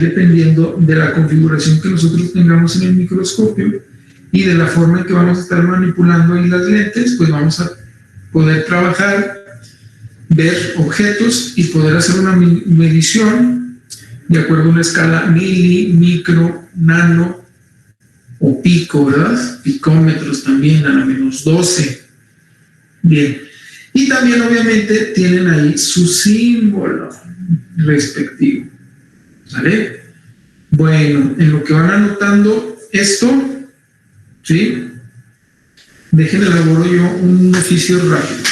dependiendo de la configuración que nosotros tengamos en el microscopio y de la forma en que vamos a estar manipulando ahí las lentes, pues vamos a poder trabajar, ver objetos y poder hacer una medición de acuerdo a una escala mili, micro, nano o pico, ¿verdad? Picómetros también a la -12. Bien. Y también obviamente tienen ahí su símbolo respectivo. ¿Sale? Bueno, en lo que van anotando esto, ¿sí? Déjenme elaboro yo un oficio rápido.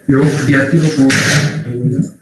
Yo ya te lo puedo.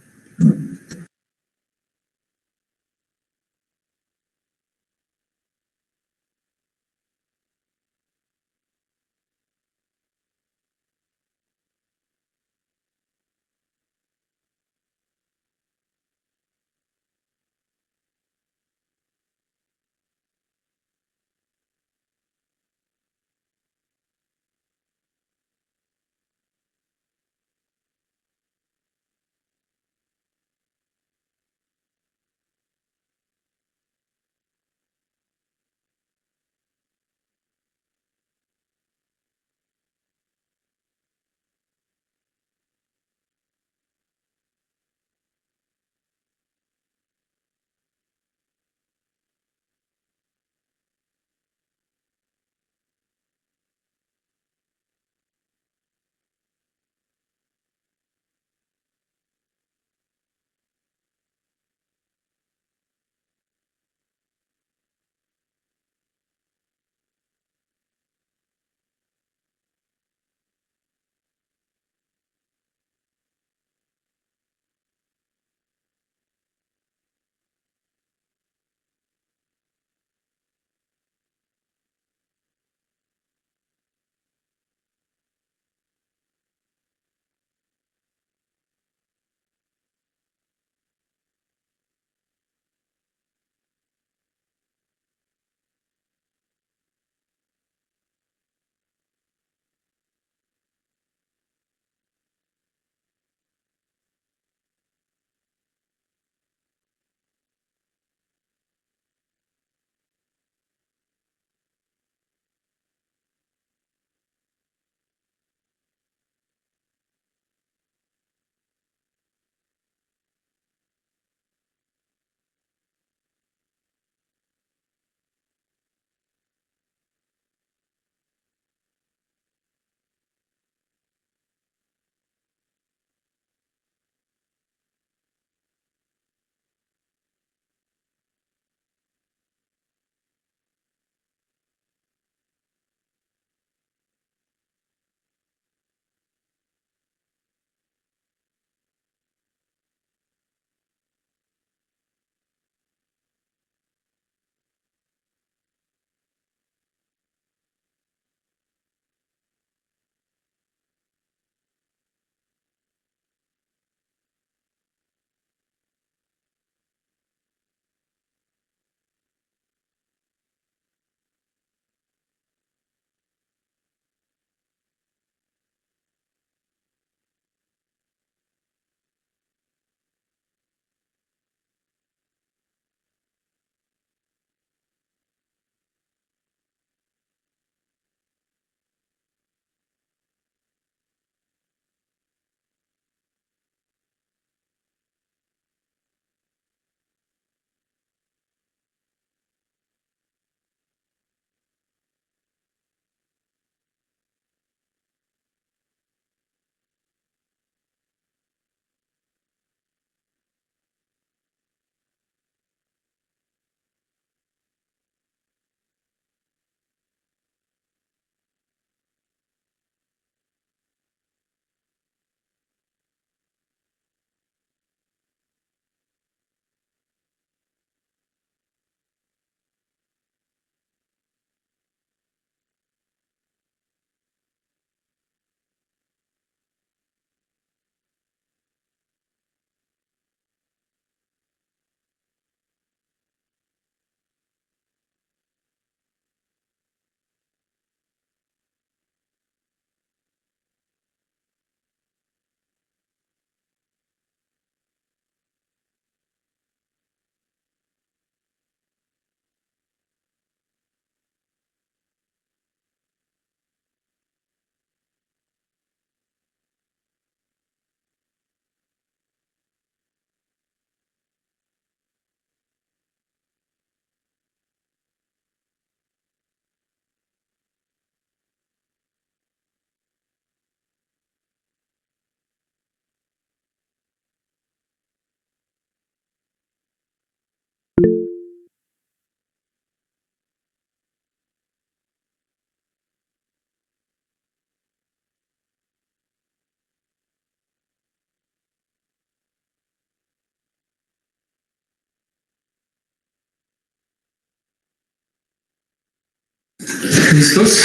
¿Listos?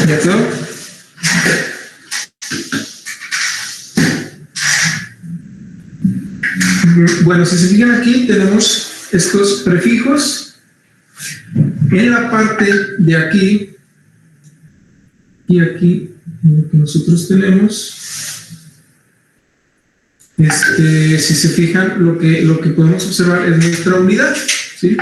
¿Ya quedó? Bueno, si se fijan aquí, tenemos estos prefijos. En la parte de aquí y aquí, lo que nosotros tenemos, si se fijan, lo que podemos observar es nuestra unidad, ¿sí?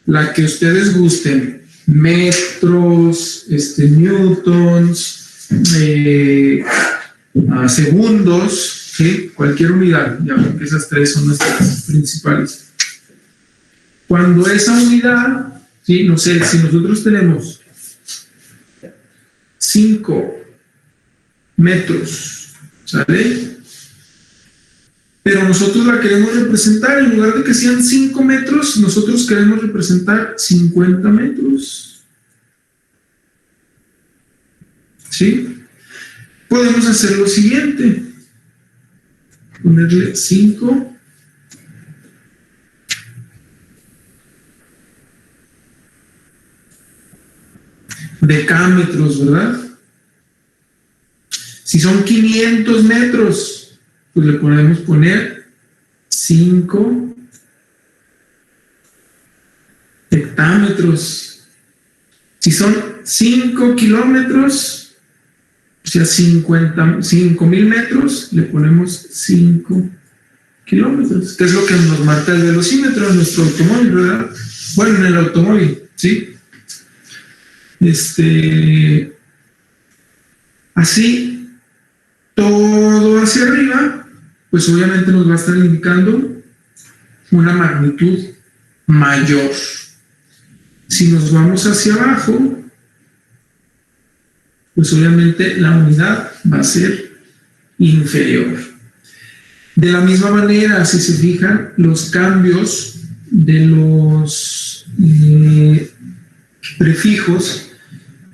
La que ustedes gusten, metros, newtons, segundos, ¿sí? Cualquier unidad, ya ven que esas tres son nuestras principales. Cuando esa unidad, ¿sí? No sé, si nosotros tenemos 5 metros, ¿sale? Pero nosotros la queremos representar, en lugar de que sean 5 metros, nosotros queremos representar 50 metros. ¿Sí? Podemos hacer lo siguiente. Ponerle 5 decámetros, ¿verdad? Si son 500 metros, pues le podemos poner 5 hectámetros. Si son 5 kilómetros, o sea, 5,000 metros, le ponemos 5 kilómetros, que es lo que nos marca el velocímetro en nuestro automóvil, ¿verdad? Bueno, en el automóvil, ¿sí? Así, todo hacia arriba, pues obviamente nos va a estar indicando una magnitud mayor. Si nos vamos hacia abajo, pues obviamente la unidad va a ser inferior. De la misma manera, si se fijan, los cambios de los prefijos,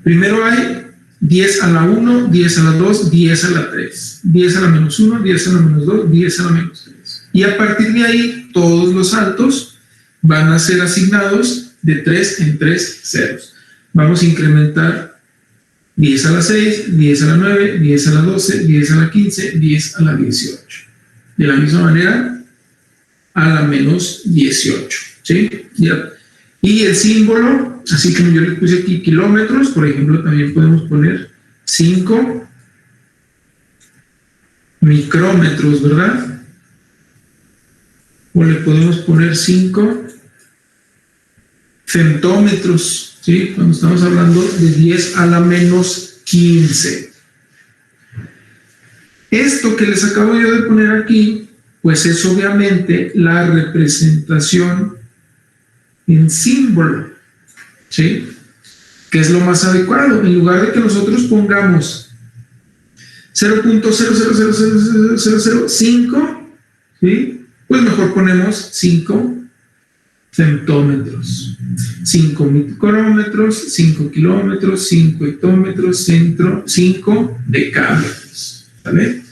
primero hay 10 a la 1, 10 a la 2, 10 a la 3, 10 a la menos 1, 10 a la menos 2, 10 a la menos 3. Y a partir de ahí, todos los saltos van a ser asignados de 3 en 3 ceros. Vamos a incrementar 10 a la 6, 10 a la 9, 10 a la 12, 10 a la 15, 10 a la 18. De la misma manera, a la menos 18. ¿Sí? Ya. Y el símbolo, así como yo le puse aquí kilómetros, por ejemplo, también podemos poner 5 micrómetros, ¿verdad? O le podemos poner 5 centómetros, ¿sí? Cuando estamos hablando de 10 a la menos 15. Esto que les acabo yo de poner aquí, pues es obviamente la representación en símbolo, ¿sí? Que es lo más adecuado. En lugar de que nosotros pongamos 0.00000005, ¿sí? Pues mejor ponemos 5 centómetros, 5 micrómetros, 5 kilómetros, 5 hectómetros, 5 decámetros, ¿vale?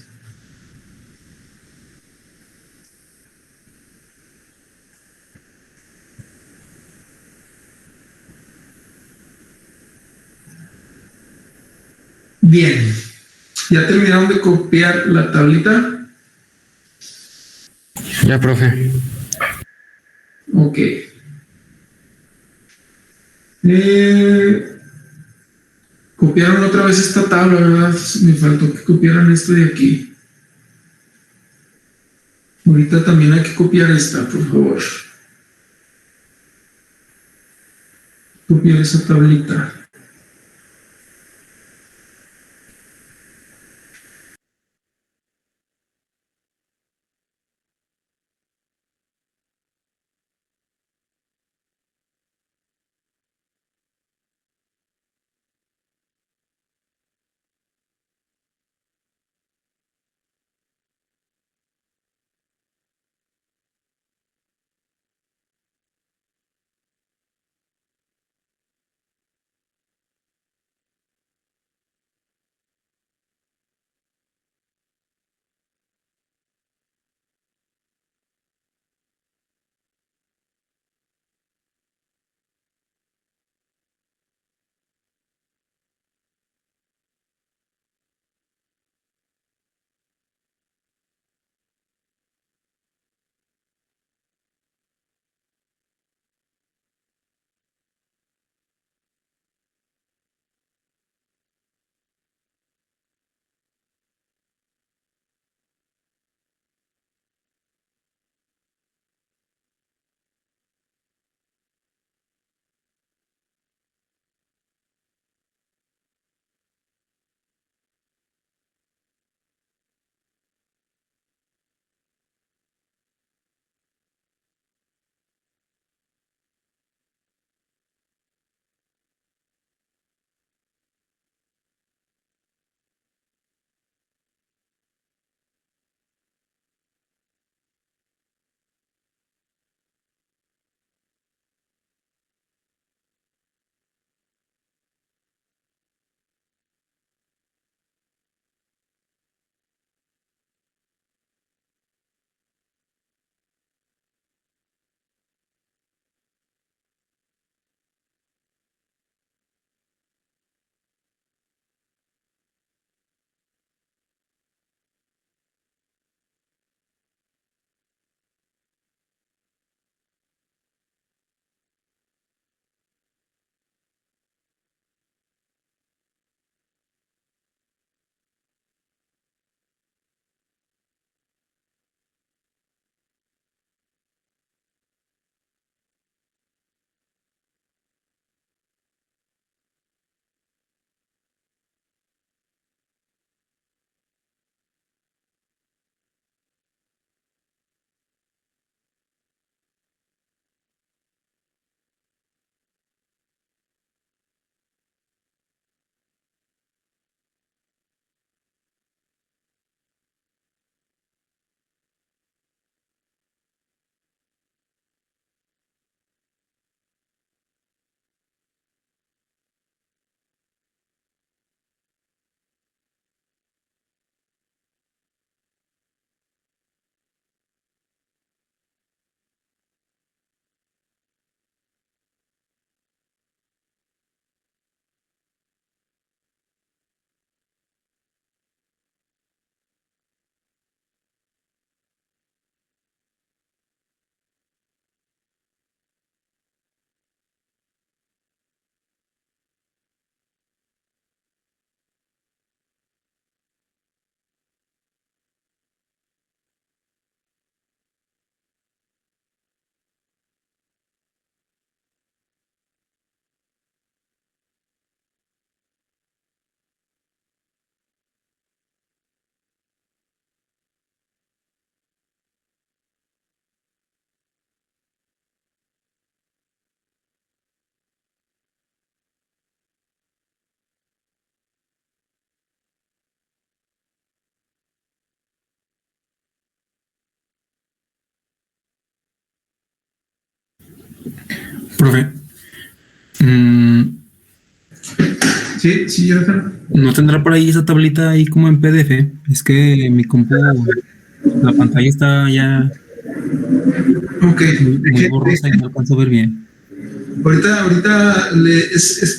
Bien, ¿ya terminaron de copiar la tablita? Ya, profe. Ok. Copiaron otra vez esta tabla, ¿verdad? Me faltó que copiaran esto de aquí. Ahorita también hay que copiar esta, por favor. Copiar esa tablita. Profe, Sí, Jonathan. ¿no tendrá por ahí esa tablita ahí como en PDF? Es que mi compu, la pantalla está ya Ok, muy borrosa y no alcanzo a ver bien. ahorita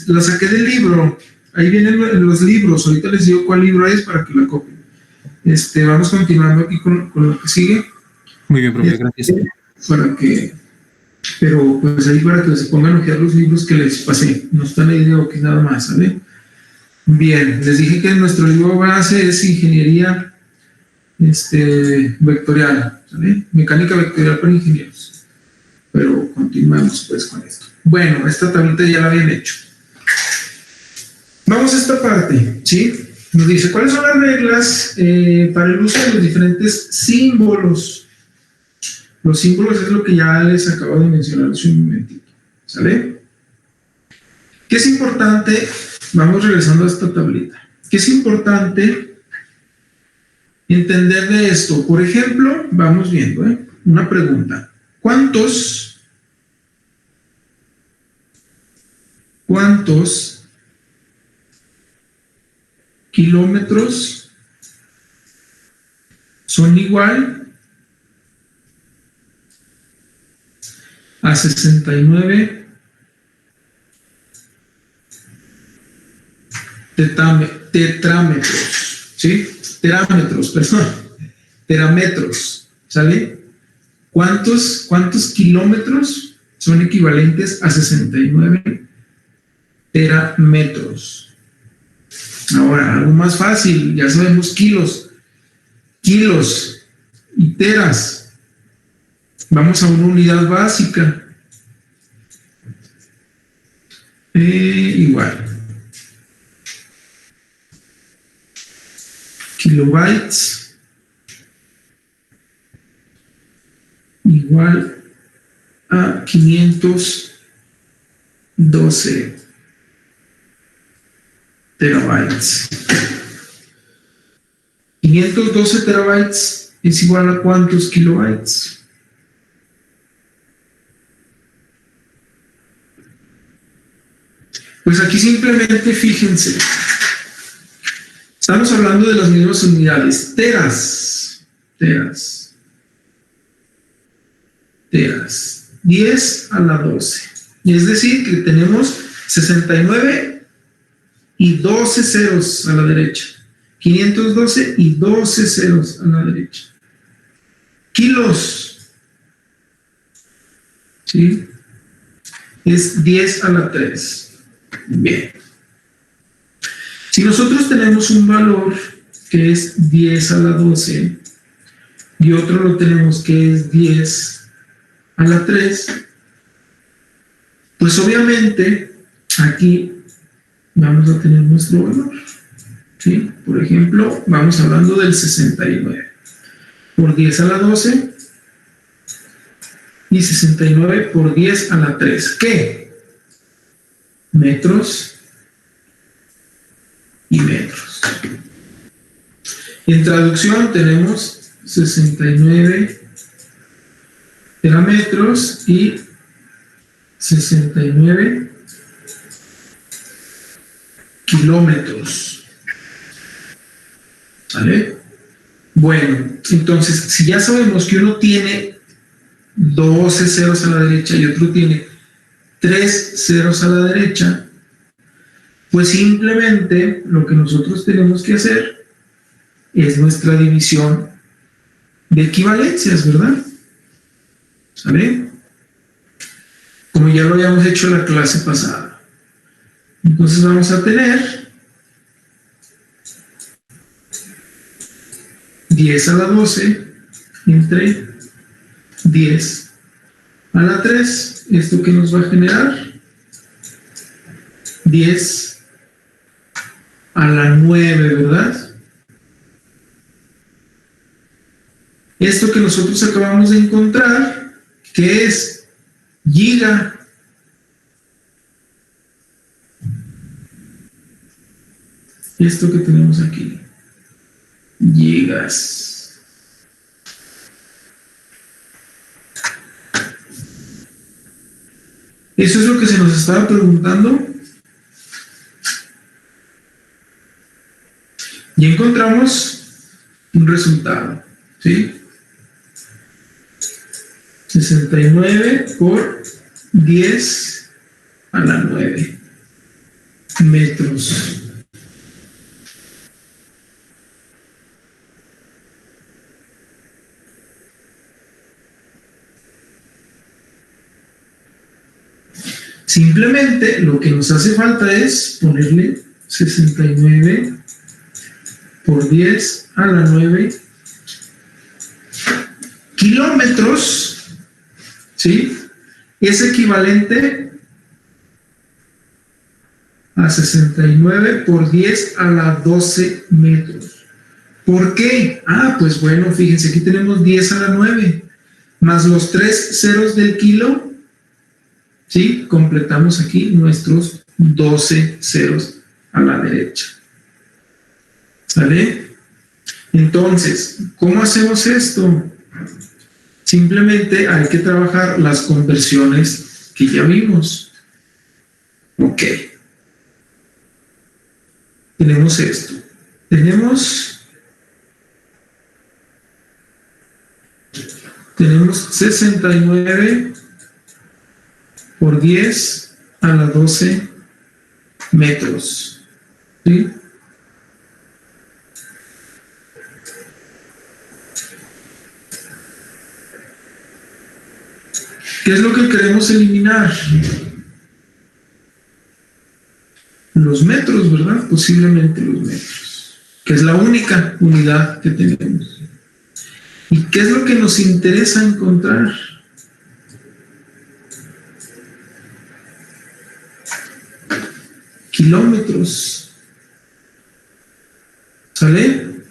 la saqué del libro. Ahí vienen los libros. Ahorita les digo cuál libro es para que la copien. Vamos continuando aquí con lo que sigue. Muy bien, profe, gracias. Para que, pero pues ahí para que se pongan a ojear los libros que les pasé. No están ahí de ok, nada más, ¿sale? Bien, les dije que nuestro libro base es ingeniería vectorial, ¿sale? Mecánica vectorial para ingenieros. Pero continuamos pues con esto. Bueno, esta tablita ya la habían hecho. Vamos a esta parte, ¿sí? Nos dice, ¿cuáles son las reglas para el uso de los diferentes símbolos? Los símbolos es lo que ya les acabo de mencionar hace un momentito, ¿sale? ¿Qué es importante? Vamos regresando a esta tablita. ¿Qué es importante entender de esto? Por ejemplo, vamos viendo, una pregunta. ¿Cuántos kilómetros son igual a 69 tetrámetros? ¿Sí? Terámetros, perdón. Terámetros, ¿sale? ¿Cuántos kilómetros son equivalentes a 69 terámetros? Ahora, algo más fácil, ya sabemos kilos y teras. Vamos a una unidad básica. Igual. Kilobytes igual a 512 terabytes. 512 terabytes es igual a ¿cuántos kilobytes? Pues aquí simplemente fíjense, estamos hablando de las mismas unidades, teras, 10 a la 12. Y es decir, que tenemos 69 y 12 ceros a la derecha. 512 y 12 ceros a la derecha. Kilos, ¿sí? Es 10 a la 3. Bien. Si nosotros tenemos un valor que es 10 a la 12 y otro lo tenemos que es 10 a la 3, pues obviamente aquí vamos a tener nuestro valor, ¿sí? Por ejemplo, vamos hablando del 69 por 10 a la 12 y 69 por 10 a la 3. ¿Qué? Metros y metros. Y en traducción tenemos 69 terametros y 69 kilómetros. ¿Vale? Bueno, entonces, si ya sabemos que uno tiene 12 ceros a la derecha y otro tiene 3 ceros a la derecha, pues simplemente lo que nosotros tenemos que hacer es nuestra división de equivalencias, ¿verdad? ¿Sale? Como ya lo habíamos hecho en la clase pasada. Entonces vamos a tener 10 a la 12 entre 10 a la 3. ¿Esto qué nos va a generar? 10 a la 9, ¿verdad? Esto que nosotros acabamos de encontrar, que es giga. Esto que tenemos aquí, gigas. Eso es lo que se nos estaba preguntando. Y encontramos un resultado, ¿sí? 69 por 10 a la 9 metros. Simplemente lo que nos hace falta es ponerle 69 por 10 a la 9 kilómetros, ¿sí? Es equivalente a 69 por 10 a la 12 metros. ¿Por qué? Pues bueno, fíjense, aquí tenemos 10 a la 9, más los 3 ceros del kilo, ¿sí? Completamos aquí nuestros 12 ceros a la derecha. ¿Sale? Entonces, ¿cómo hacemos esto? Simplemente hay que trabajar las conversiones que ya vimos. Ok. Tenemos esto. Tenemos 69 por 10 a la 12 metros. ¿Sí? ¿Qué es lo que queremos eliminar? Los metros, ¿verdad? Posiblemente los metros, que es la única unidad que tenemos. ¿Y qué es lo que nos interesa encontrar? Kilómetros. ¿Sale?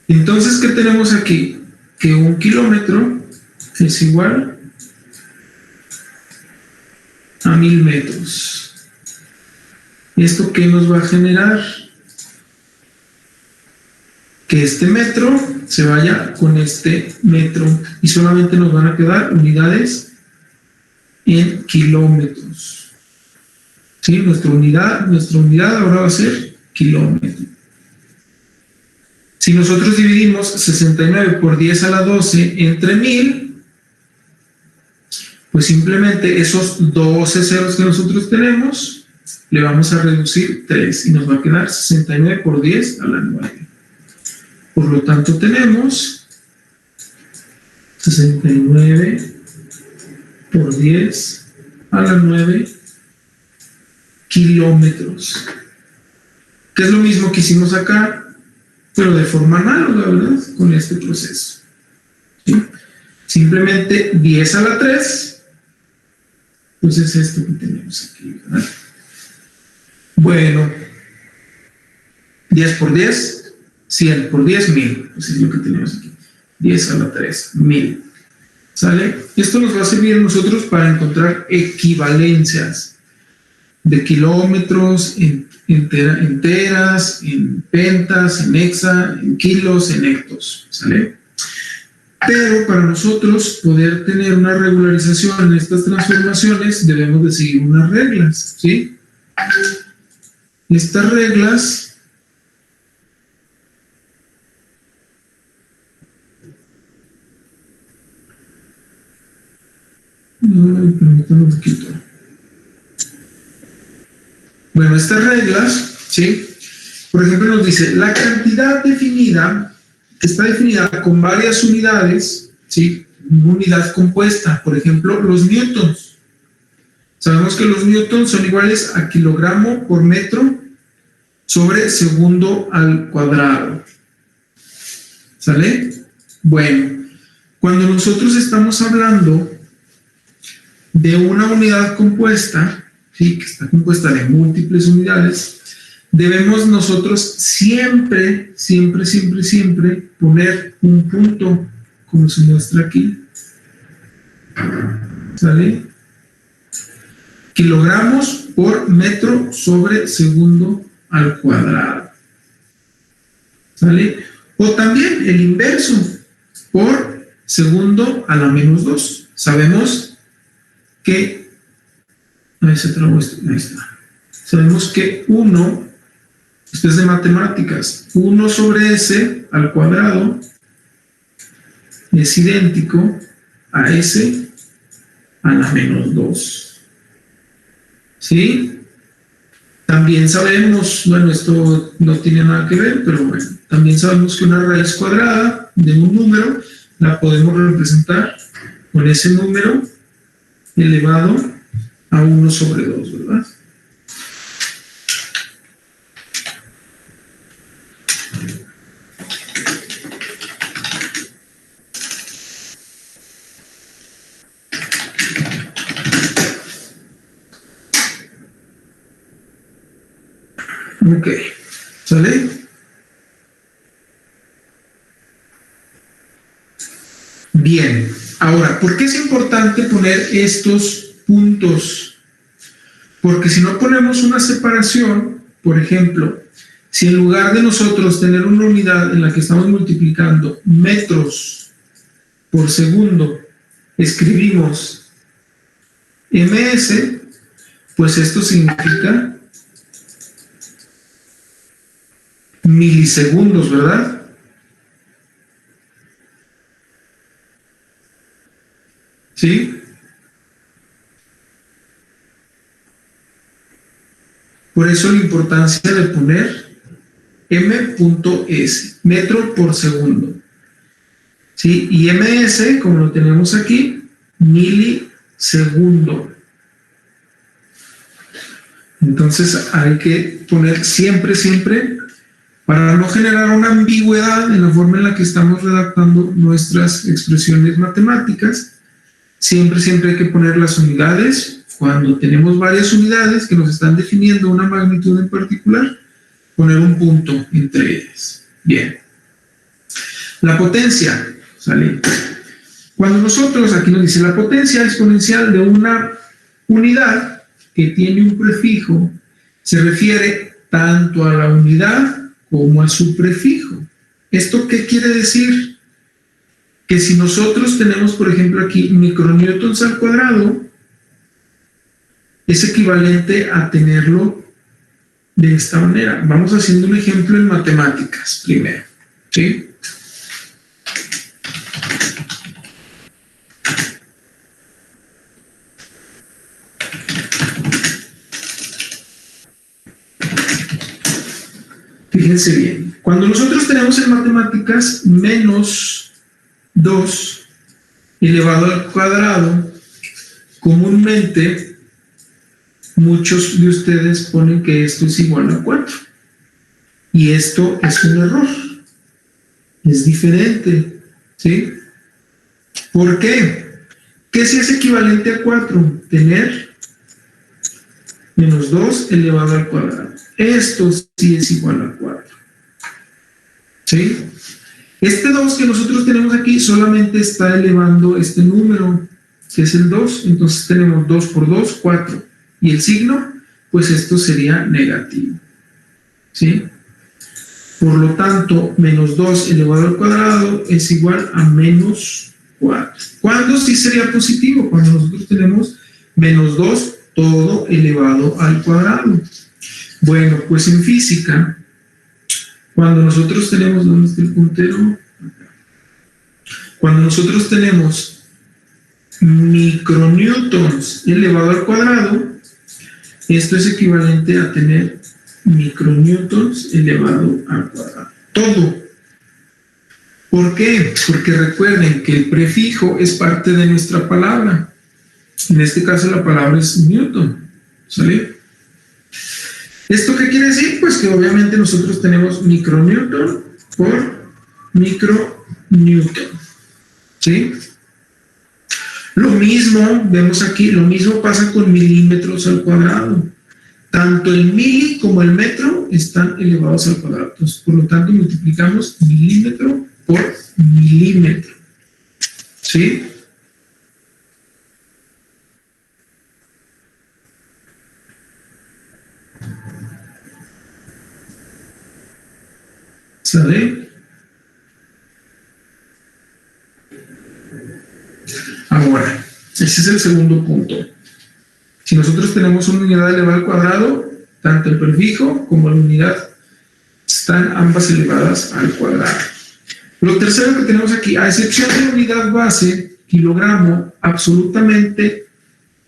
Entonces, ¿qué tenemos aquí? Que un kilómetro es igual a 1000 metros. ¿Esto qué nos va a generar? Que este metro se vaya con este metro y solamente nos van a quedar unidades en kilómetros. ¿Sí? Nuestra unidad ahora va a ser kilómetro. Si nosotros dividimos 69 por 10 a la 12 entre 1000, pues simplemente esos 12 ceros que nosotros tenemos, le vamos a reducir 3 y nos va a quedar 69 por 10 a la 9. Por lo tanto, tenemos 69 por 10 a la 9 kilómetros. Que es lo mismo que hicimos acá, pero de forma análoga, ¿verdad? Con este proceso. ¿Sí? Simplemente 10 a la 3, pues es esto que tenemos aquí, ¿verdad? Bueno, 10 por 10, 100 por 10, 1000. Pues es lo que tenemos aquí. 10 a la 3, 1000. ¿Sale? Esto nos va a servir a nosotros para encontrar equivalencias de kilómetros, en enteras, en pentas, en hexa, en kilos, en hectos. ¿Sale? Pero para nosotros poder tener una regularización en estas transformaciones, debemos de seguir unas reglas, ¿sí? Estas reglas permítanme un poquito. Bueno, estas reglas, ¿sí? Por ejemplo, nos dice la cantidad definida está definida con varias unidades, ¿sí? Una unidad compuesta, por ejemplo, los newtons. Sabemos que los newtons son iguales a kilogramo por metro sobre segundo al cuadrado. ¿Sale? Bueno, cuando nosotros estamos hablando de una unidad compuesta, ¿sí? Que está compuesta de múltiples unidades, debemos nosotros siempre poner un punto, como se muestra aquí. ¿Sale? Kilogramos por metro sobre segundo al cuadrado. ¿Sale? O también el inverso, por segundo a la menos 2. Sabemos que Ahí se trabó esto. Ahí está. Sabemos que 1, esto es de matemáticas, 1 sobre s al cuadrado es idéntico a s a la menos 2. ¿Sí? También sabemos, bueno, esto no tiene nada que ver, pero bueno, también sabemos que una raíz cuadrada de un número la podemos representar con ese número elevado a 1 sobre 2, ¿verdad? Ok, ¿sale? Bien, ahora, ¿por qué es importante poner estos puntos? Porque si no ponemos una separación, por ejemplo, si en lugar de nosotros tener una unidad en la que estamos multiplicando metros por segundo, escribimos ms, pues esto significa milisegundos, ¿verdad? ¿Sí? Por eso la importancia de poner m.s, metro por segundo. ¿Sí? Y ms, como lo tenemos aquí, milisegundo. Entonces hay que poner siempre, para no generar una ambigüedad en la forma en la que estamos redactando nuestras expresiones matemáticas, siempre hay que poner las unidades. Cuando tenemos varias unidades que nos están definiendo una magnitud en particular, poner un punto entre ellas. Bien. La potencia, ¿sale? Cuando nosotros, aquí nos dice, la potencia exponencial de una unidad que tiene un prefijo, se refiere tanto a la unidad como a su prefijo. ¿Esto qué quiere decir? Que si nosotros tenemos, por ejemplo, aquí micronewtons al cuadrado, es equivalente a tenerlo de esta manera. Vamos haciendo un ejemplo en matemáticas primero, ¿sí? Fíjense bien, cuando nosotros tenemos en matemáticas menos 2 elevado al cuadrado, comúnmente muchos de ustedes ponen que esto es igual a 4. Y esto es un error. Es diferente, ¿sí? ¿Por qué? ¿Qué si es equivalente a 4? Tener menos 2 elevado al cuadrado. Esto sí es igual a 4. ¿Sí? Este 2 que nosotros tenemos aquí solamente está elevando este número, que es el 2. Entonces tenemos 2 por 2, 4. Y el signo, pues esto sería negativo. ¿Sí? Por lo tanto, menos 2 elevado al cuadrado es igual a menos 4. ¿Cuándo sí sería positivo? Cuando nosotros tenemos menos 2 todo elevado al cuadrado. Bueno, pues en física, cuando nosotros tenemos, ¿dónde está el puntero? Cuando nosotros tenemos micronewtons elevado al cuadrado, esto es equivalente a tener micronewtons elevado al cuadrado. Todo. ¿Por qué? Porque recuerden que el prefijo es parte de nuestra palabra. En este caso la palabra es newton. ¿Sale? ¿Esto qué quiere decir? Pues que obviamente nosotros tenemos micronewton por micronewton. ¿Sí? Lo mismo, vemos aquí, lo mismo pasa con milímetros al cuadrado. Tanto el mili como el metro están elevados al cuadrado. Entonces, por lo tanto, multiplicamos milímetro por milímetro. ¿Sí? ¿Sale? Ahora, ese es el segundo punto. Si nosotros tenemos una unidad elevada al cuadrado, tanto el prefijo como la unidad están ambas elevadas al cuadrado. Lo tercero que tenemos aquí, a excepción de la unidad base, kilogramo, absolutamente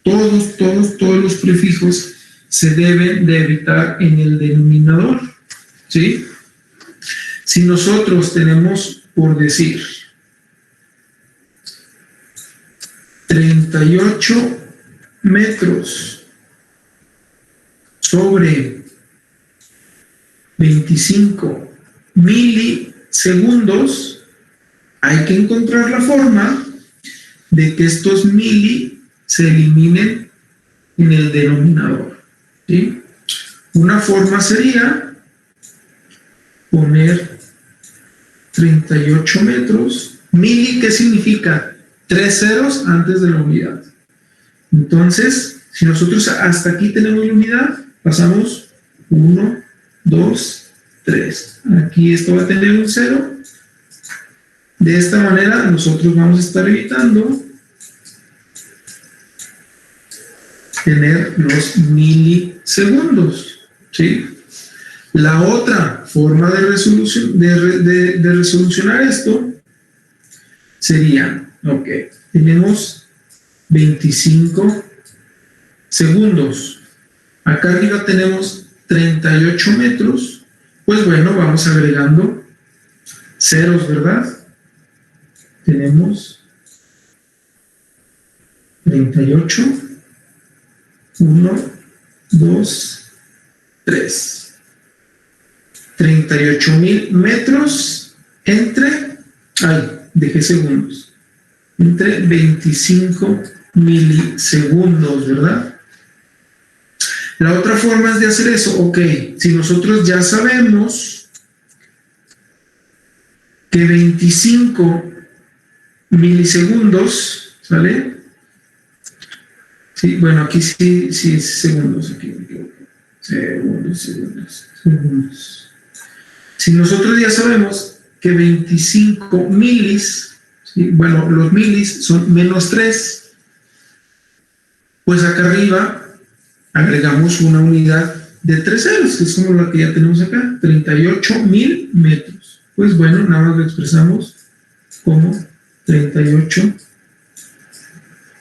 todos los prefijos se deben de evitar en el denominador, ¿sí? Si nosotros tenemos, por decir, 38 metros sobre 25 milisegundos, hay que encontrar la forma de que estos mili se eliminen en el denominador, ¿sí? Una forma sería poner 38 metros, mili, ¿qué significa? 3 ceros antes de la unidad. Entonces, si nosotros hasta aquí tenemos la unidad, pasamos 1, 2, 3. Aquí esto va a tener un 0. De esta manera nosotros vamos a estar evitando tener los milisegundos, ¿sí? La otra forma de resolucionar esto sería, ok, tenemos 25 segundos. Acá arriba tenemos 38 metros. Pues bueno, vamos agregando ceros, ¿verdad? Tenemos 38, 1, 2, 3. 38,000 metros entre, dejé segundos, entre 25 milisegundos, ¿verdad? La otra forma es de hacer eso, ok, si nosotros ya sabemos que 25 milisegundos, ¿sale? Sí, bueno, aquí sí es segundos, aquí me equivoco. Segundos. Si nosotros ya sabemos que 25 milis, ¿sí? Bueno, los milis son menos 3, pues acá arriba agregamos una unidad de 3 ceros, que es como la que ya tenemos acá, 38,000 metros. Pues bueno, nada más lo expresamos como 38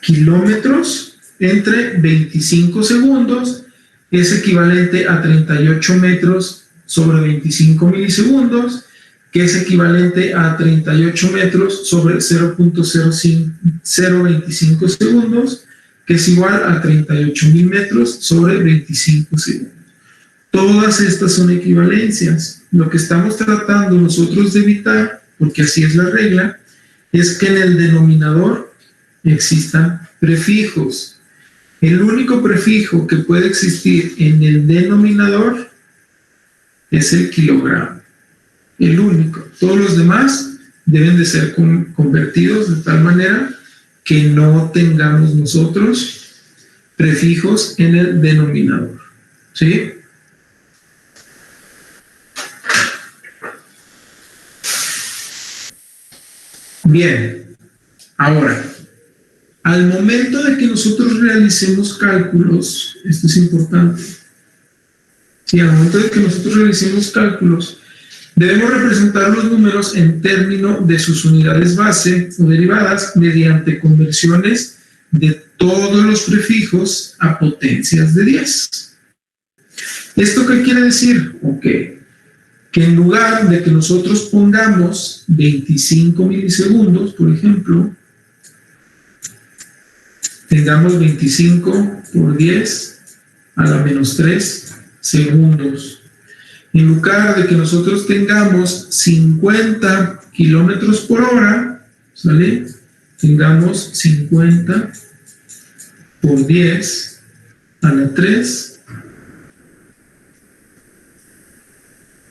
kilómetros entre 25 segundos, es equivalente a 38 metros sobre 25 milisegundos, que es equivalente a 38 metros sobre 0.025 segundos, que es igual a 38,000 metros sobre 25 segundos. Todas estas son equivalencias. Lo que estamos tratando nosotros de evitar, porque así es la regla, es que en el denominador existan prefijos. El único prefijo que puede existir en el denominador es el kilogramo. El único. Todos los demás deben de ser convertidos de tal manera que no tengamos nosotros prefijos en el denominador. ¿Sí? Bien. Ahora, al momento de que nosotros realicemos cálculos, esto es importante, sí, al momento de que nosotros realicemos cálculos, debemos representar los números en términos de sus unidades base o derivadas mediante conversiones de todos los prefijos a potencias de 10. ¿Esto qué quiere decir? Ok, que en lugar de que nosotros pongamos 25 milisegundos, por ejemplo, tengamos 25 por 10 a la menos 3 segundos. En lugar de que nosotros tengamos 50 kilómetros por hora, ¿sale? Tengamos 50 por 10 a la 3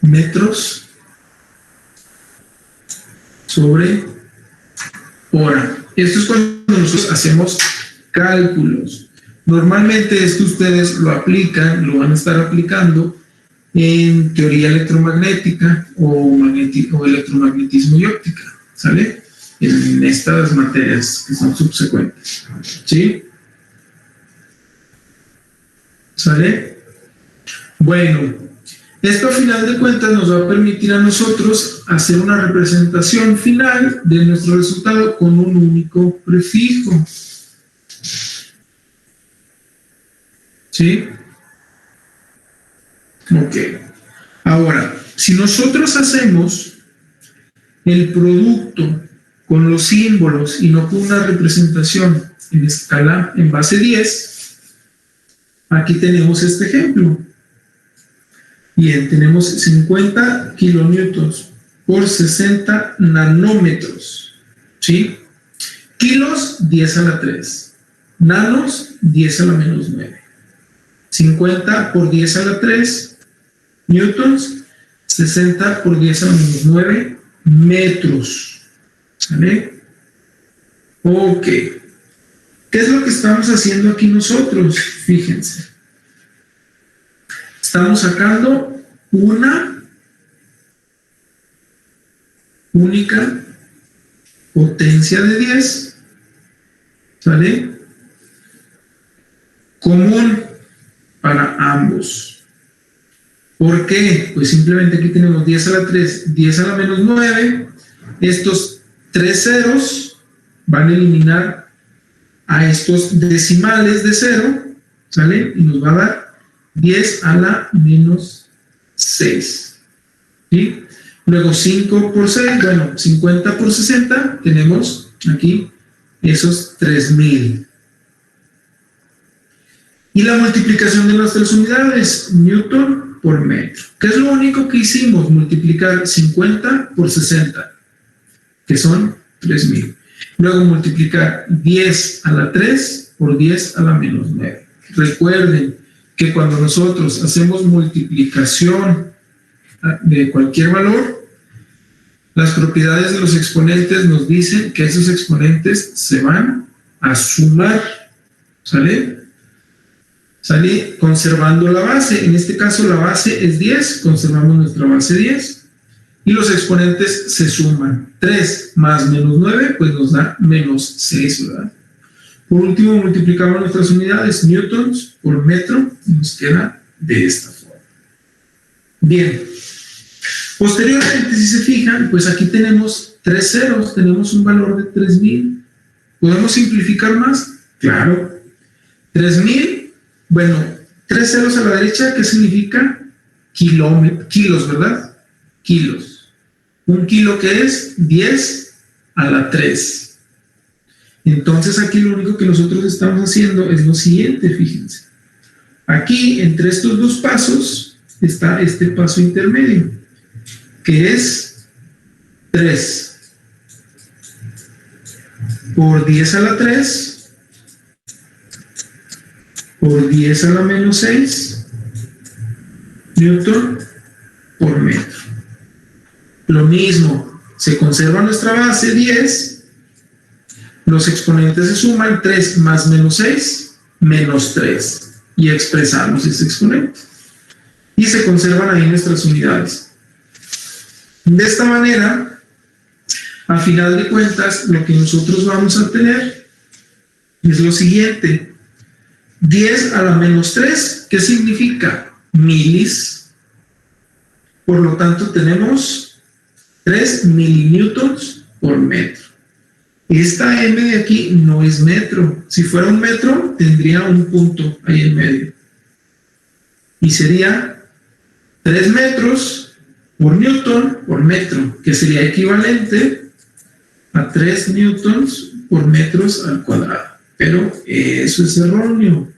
metros sobre hora. Esto es cuando nosotros hacemos cálculos. Normalmente esto ustedes lo aplican, lo van a estar aplicando en teoría electromagnética o electromagnetismo y óptica, ¿sale? En estas materias que son subsecuentes, ¿sí? ¿Sale? Bueno, esto a final de cuentas nos va a permitir a nosotros hacer una representación final de nuestro resultado con un único prefijo. ¿Sí? Ok. Ahora, si nosotros hacemos el producto con los símbolos y no con una representación en escala en base 10, aquí tenemos este ejemplo. Bien, tenemos 50 kilonewtons por 60 nanómetros. ¿Sí? Kilos, 10 a la 3. Nanos, 10 a la menos 9. 50 por 10 a la 3 newtons, 60 por 10 a la menos 9 metros. ¿Sale? Ok. ¿Qué es lo que estamos haciendo aquí nosotros? Fíjense. Estamos sacando una única potencia de 10, ¿sale? Común para ambos. ¿Por qué? Pues simplemente aquí tenemos 10 a la 3, 10 a la menos 9. Estos tres ceros van a eliminar a estos decimales de 0, ¿sale? Y nos va a dar 10 a la menos 6. ¿Sí? Luego 5 por 6, bueno, 50 por 60, tenemos aquí esos 3000. Y la multiplicación de nuestras unidades, newton por metro. ¿Qué es lo único que hicimos? Multiplicar 50 por 60, que son 3000. Luego multiplicar 10 a la 3 por 10 a la menos 9. Recuerden que cuando nosotros hacemos multiplicación de cualquier valor, las propiedades de los exponentes nos dicen que esos exponentes se van a sumar, ¿sale? ¿Sale? Conservando la base. En este caso la base es 10, conservamos nuestra base 10 y los exponentes se suman. 3 más menos 9 pues nos da menos 6, ¿verdad? Por último multiplicamos nuestras unidades, newtons por metro, y nos queda de esta forma. Bien. Posteriormente, si se fijan, pues aquí tenemos 3 ceros, tenemos un valor de 3000. ¿Podemos simplificar más? Claro. 3000, bueno, 3 ceros a la derecha, ¿qué significa? Kilos, ¿verdad? Kilos. Un kilo que es 10 a la 3. Entonces aquí lo único que nosotros estamos haciendo es lo siguiente, fíjense. Aquí, entre estos dos pasos, está este paso intermedio, que es 3 por 10 a la 3 por 10 a la menos 6 newton por metro. Lo mismo, se conserva nuestra base 10, los exponentes se suman, 3 más menos 6, menos 3, y expresamos ese exponente. Y se conservan ahí nuestras unidades. De esta manera, a final de cuentas, lo que nosotros vamos a tener es lo siguiente. 10 a la menos 3, ¿qué significa? Milis. Por lo tanto, tenemos 3 milinewtons por metro. Esta M de aquí no es metro. Si fuera un metro, tendría un punto ahí en medio. Y sería 3 metros por newton por metro, que sería equivalente a 3 newtons por metros al cuadrado. Pero eso es erróneo.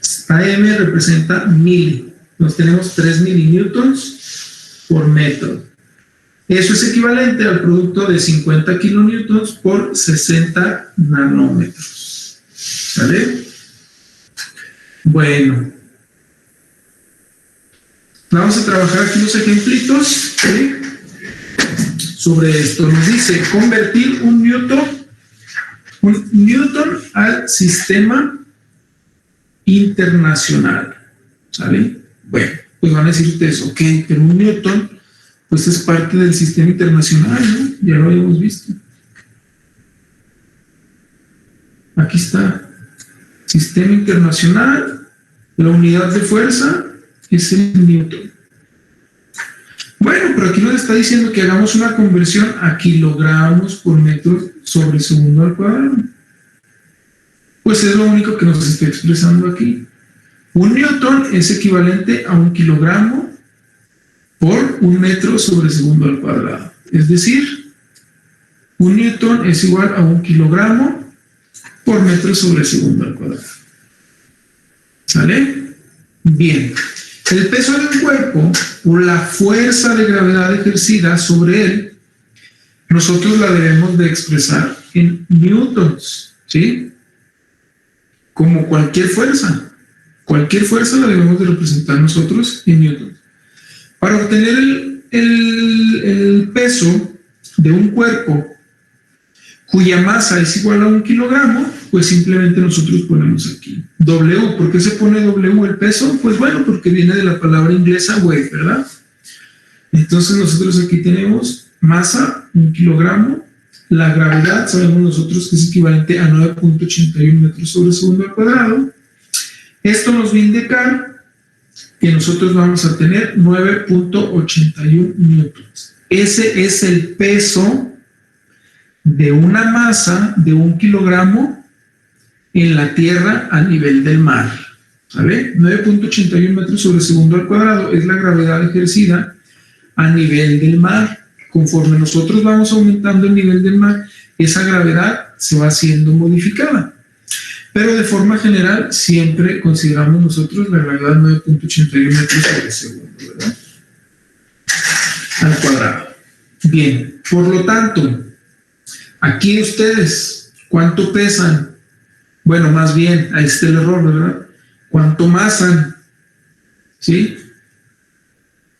Esta M representa mil. Entonces tenemos 3 milinewtons por metro. Eso es equivalente al producto de 50 kilonewtons por 60 nanómetros. ¿Sale? Bueno. Vamos a trabajar aquí los ejemplitos, ¿sí? Sobre esto. Nos dice convertir un newton al sistema internacional. ¿Sale? Bueno, pues van a decir ustedes, ok, pero un newton pues es parte del sistema internacional, ¿no? Ya lo habíamos visto. Aquí está. Sistema internacional La unidad de fuerza es el newton. Bueno, pero aquí nos está diciendo que hagamos una conversión a kilogramos por metro sobre segundo al cuadrado. Pues es lo único que nos está expresando aquí. Un newton es equivalente a 1 kilogramo por 1 metro sobre segundo al cuadrado. Es decir, un newton es igual a 1 kilogramo por metro sobre segundo al cuadrado. ¿Sale? Bien. El peso de un cuerpo o la fuerza de gravedad ejercida sobre él, nosotros la debemos de expresar en newtons, ¿sí? Como cualquier fuerza. Cualquier fuerza la debemos de representar nosotros en newtons. Para obtener el peso de un cuerpo cuya masa es igual a 1 kilogramo, pues simplemente nosotros ponemos aquí W. ¿Por qué se pone W el peso? Pues bueno, porque viene de la palabra inglesa weight, ¿verdad? Entonces nosotros aquí tenemos masa, 1 kilogramo. La gravedad, sabemos nosotros que es equivalente a 9.81 metros sobre segundo al cuadrado. Esto nos va a indicar que nosotros vamos a tener 9.81 newtons. Ese es el peso de una masa de 1 kilogramo en la Tierra a nivel del mar. ¿Sale? 9.81 metros sobre segundo al cuadrado es la gravedad ejercida a nivel del mar. Conforme nosotros vamos aumentando el nivel del mar, esa gravedad se va siendo modificada. Pero de forma general, siempre consideramos nosotros la gravedad 9.81 metros sobre segundo, ¿verdad? Al cuadrado. Bien, por lo tanto, aquí ustedes, ¿cuánto pesan? Bueno, más bien, ahí está el error, ¿verdad? ¿Cuánto masan? ¿Sí?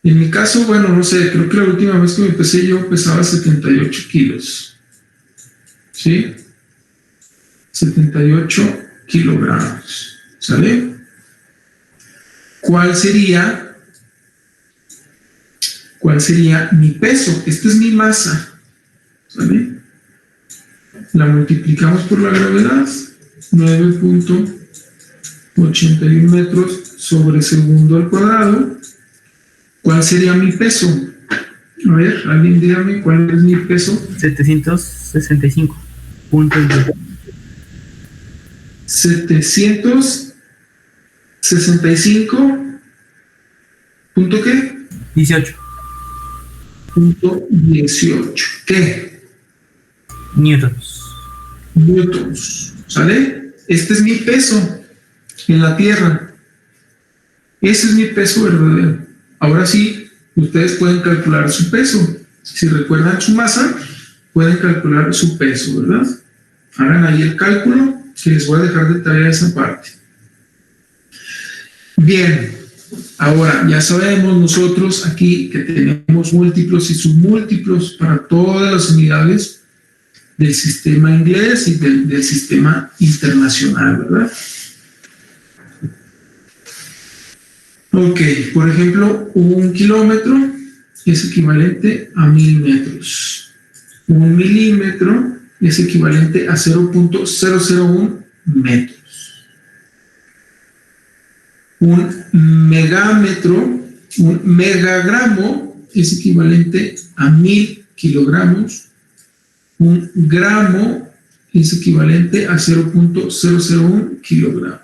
En mi caso, bueno, no sé, creo que la última vez que me pesé yo pesaba 78 kilos. ¿Sí? 78 kilogramos. ¿Sale? ¿Cuál sería mi peso? Esta es mi masa. ¿Sale? La multiplicamos por la gravedad, 9.81 metros sobre segundo al cuadrado. ¿Cuál sería mi peso? A ver, alguien dígame cuál es mi peso. 765. 765. ¿Punto qué? 18. Punto 18. ¿Qué? Newtons. Newtons. ¿Sale? Este es mi peso en la Tierra. Ese es mi peso verdadero. Ahora sí, ustedes pueden calcular su peso. Si recuerdan su masa, pueden calcular su peso, ¿verdad? Hagan ahí el cálculo, que les voy a dejar de tarea esa parte. Bien, ahora ya sabemos nosotros aquí que tenemos múltiplos y submúltiplos para todas las unidades del sistema inglés y del sistema internacional, ¿verdad? Ok, por ejemplo, 1 kilómetro es equivalente a 1000 metros. 1 milímetro es equivalente a 0.001 metros. Un megámetro, un megagramo es equivalente a 1000 kilogramos. Un gramo es equivalente a 0.001 kilogramos.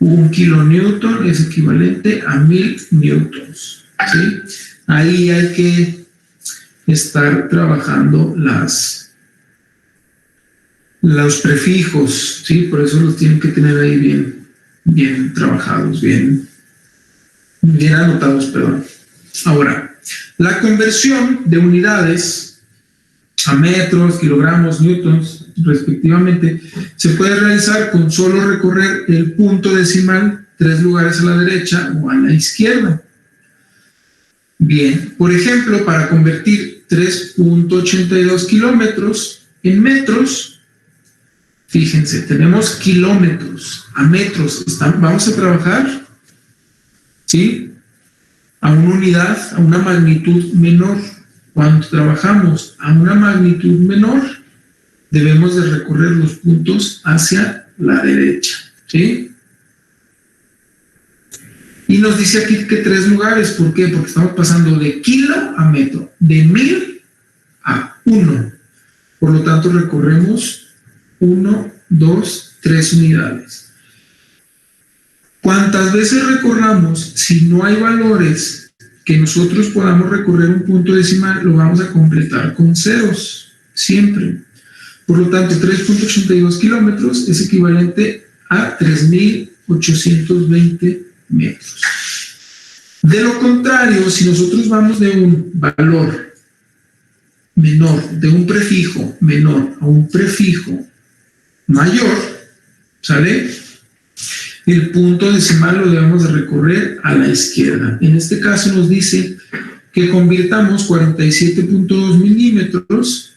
Un kilonewton es equivalente a 1000 newtons. ¿Sí? Ahí hay que estar trabajando los prefijos, ¿sí? Por eso los tienen que tener ahí bien trabajados, bien anotados, perdón. Ahora, la conversión de unidades a metros, kilogramos, newtons, respectivamente, se puede realizar con solo recorrer el punto decimal 3 lugares a la derecha o a la izquierda. Bien, por ejemplo, para convertir 3.82 kilómetros en metros, fíjense, tenemos kilómetros a metros. Vamos a trabajar, ¿sí? A una unidad, a una magnitud menor. Cuando trabajamos a una magnitud menor, debemos de recorrer los puntos hacia la derecha, ¿sí? Y nos dice aquí que 3 lugares. ¿Por qué? Porque estamos pasando de kilo a metro, de 1000 a 1. Por lo tanto, recorremos 1, 2, 3 unidades. ¿Cuántas veces recorramos? Si no hay valores que nosotros podamos recorrer un punto decimal, lo vamos a completar con ceros, siempre. Por lo tanto, 3.82 kilómetros es equivalente a 3.820 metros. De lo contrario, si nosotros vamos de un valor menor, de un prefijo menor a un prefijo mayor, ¿sale? El punto decimal lo debemos de recorrer a la izquierda. En este caso nos dice que convirtamos 47.2 milímetros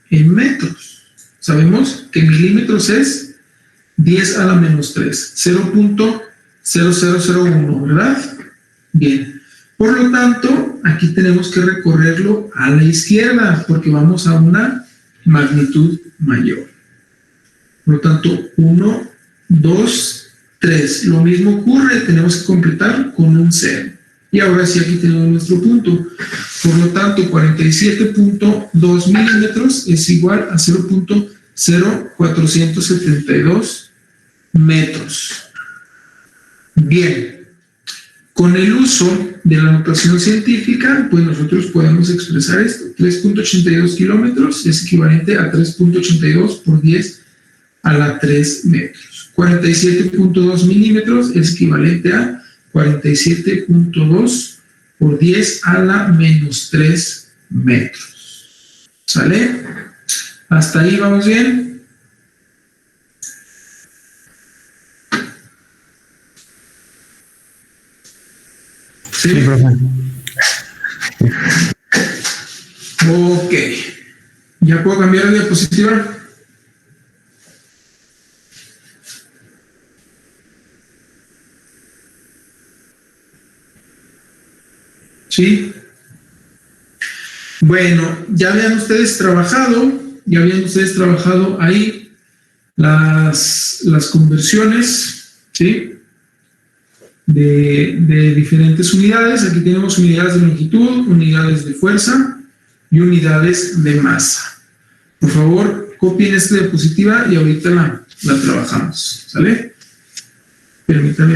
en metros. Sabemos que milímetros es 10 a la menos 3, 0.0001, ¿verdad? Bien. Por lo tanto, aquí tenemos que recorrerlo a la izquierda porque vamos a una magnitud mayor. Por lo tanto, 1, 2, 3. Lo mismo ocurre, tenemos que completar con un 0. Y ahora sí, aquí tenemos nuestro punto. Por lo tanto, 47.2 milímetros es igual a 0.0472 metros. Bien. Con el uso de la notación científica, pues nosotros podemos expresar esto. 3.82 kilómetros es equivalente a 3.82 por 10 a la 3 metros. 47.2 milímetros es equivalente a 47.2 por 10 a la menos 3 metros. ¿Sale? ¿Hasta ahí vamos bien? ¿Sí? Sí, profe. Ok. ¿Ya puedo cambiar la diapositiva? ¿Sí? Bueno, ya habían ustedes trabajado ahí las conversiones, ¿sí? De diferentes unidades. Aquí tenemos unidades de longitud, unidades de fuerza y unidades de masa. Por favor, copien esta diapositiva y ahorita la trabajamos, ¿sale? Permítanme.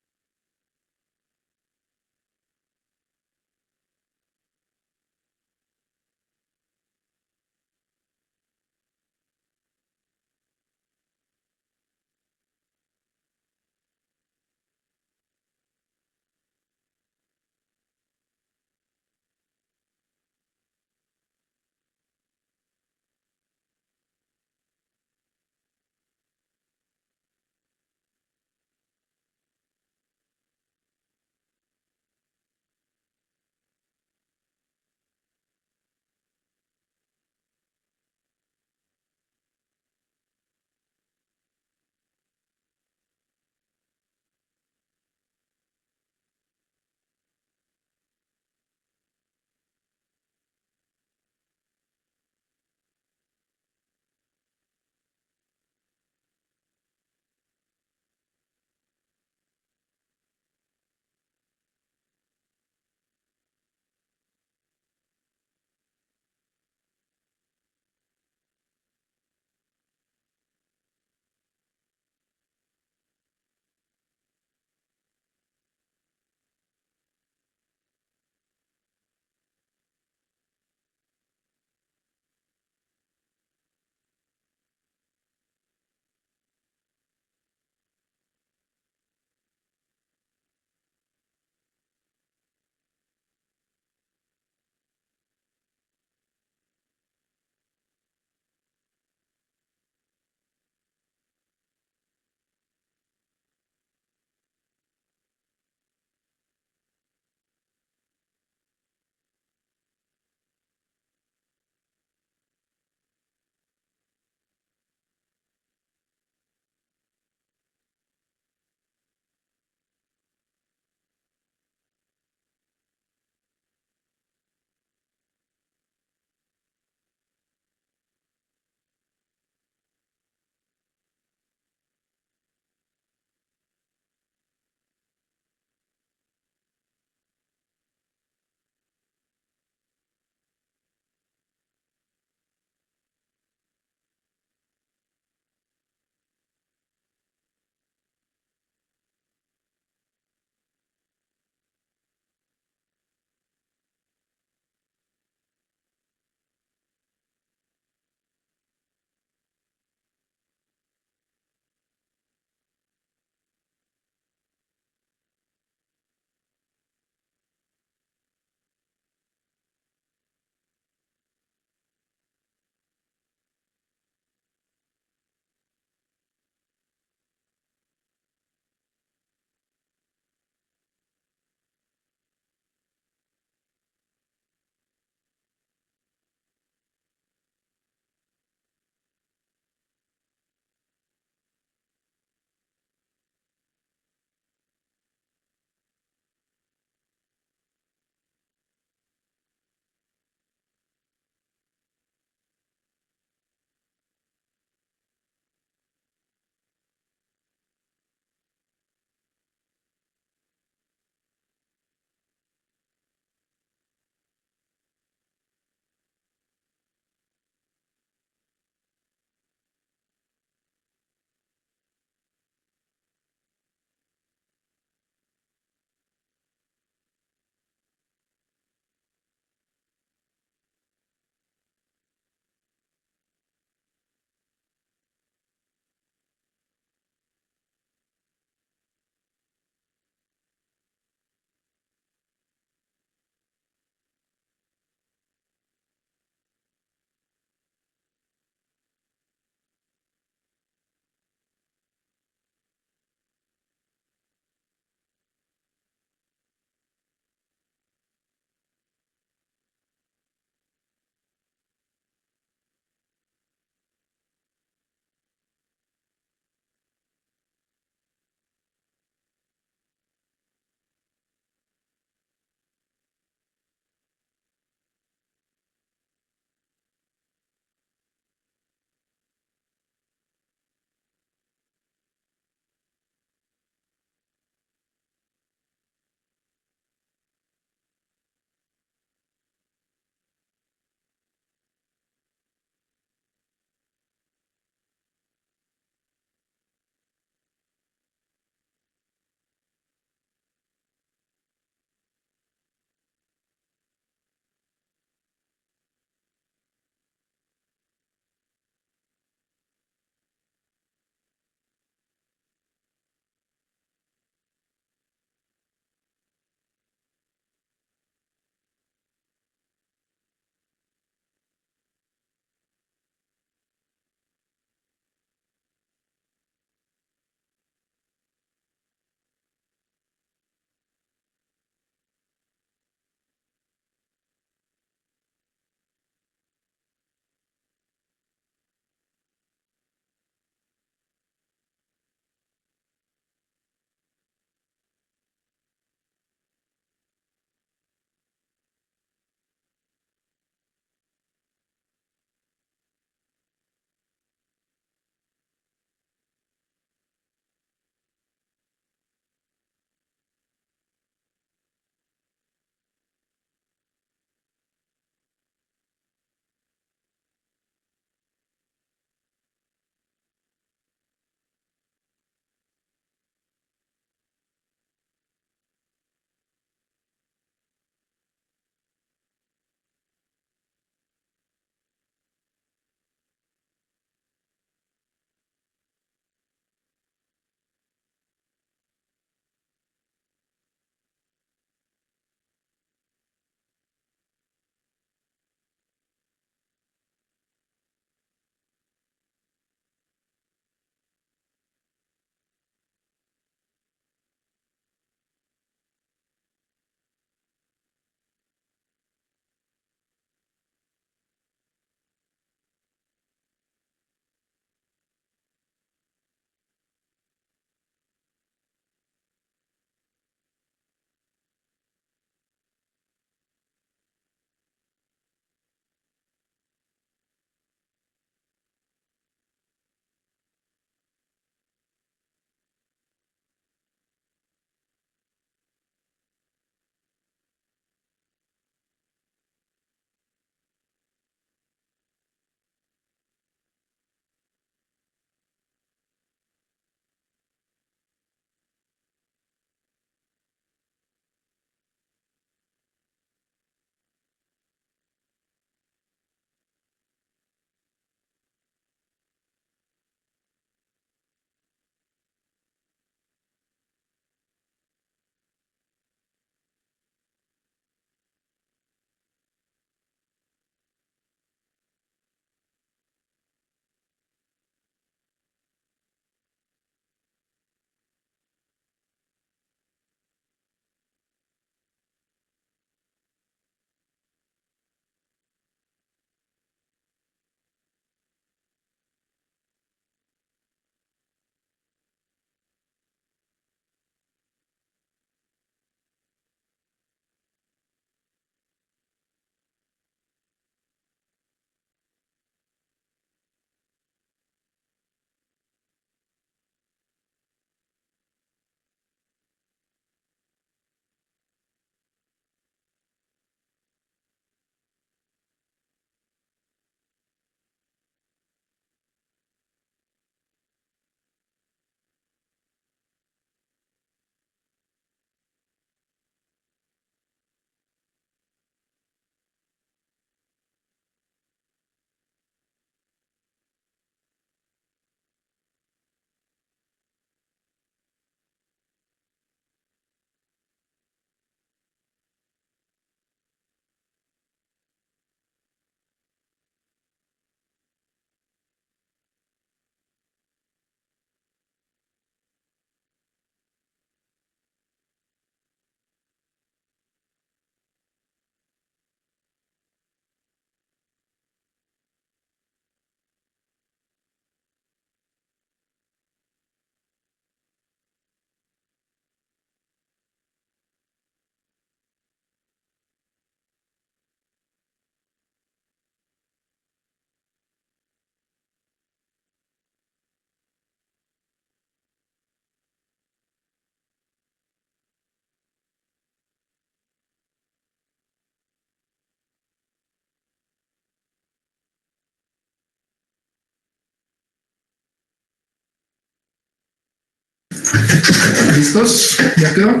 ¿Listos? ¿Ya quedó?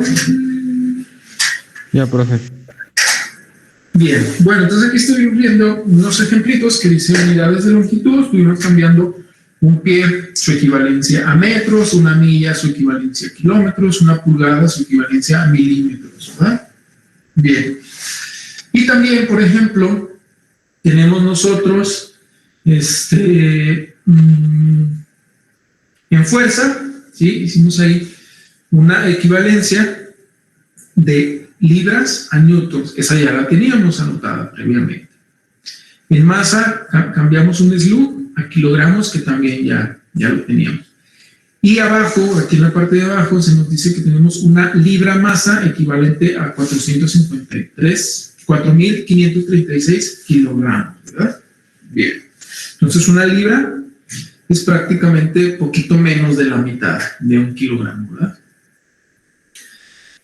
Ya, profe. Bien, bueno, entonces aquí estoy viendo unos ejemplitos que dicen unidades de longitud. Estuvimos cambiando un pie, su equivalencia a metros, una milla, su equivalencia a kilómetros, una pulgada, su equivalencia a milímetros, ¿verdad? Bien. Y también, por ejemplo, tenemos nosotros, en fuerza, ¿sí? Hicimos ahí una equivalencia de libras a newtons. Esa ya la teníamos anotada previamente. En masa cambiamos un slug a kilogramos, que también ya lo teníamos. Y abajo, aquí en la parte de abajo, se nos dice que tenemos una libra masa equivalente a 4.536 kilogramos, ¿verdad? Bien. Entonces, una libra es prácticamente poquito menos de la mitad de un kilogramo, ¿verdad?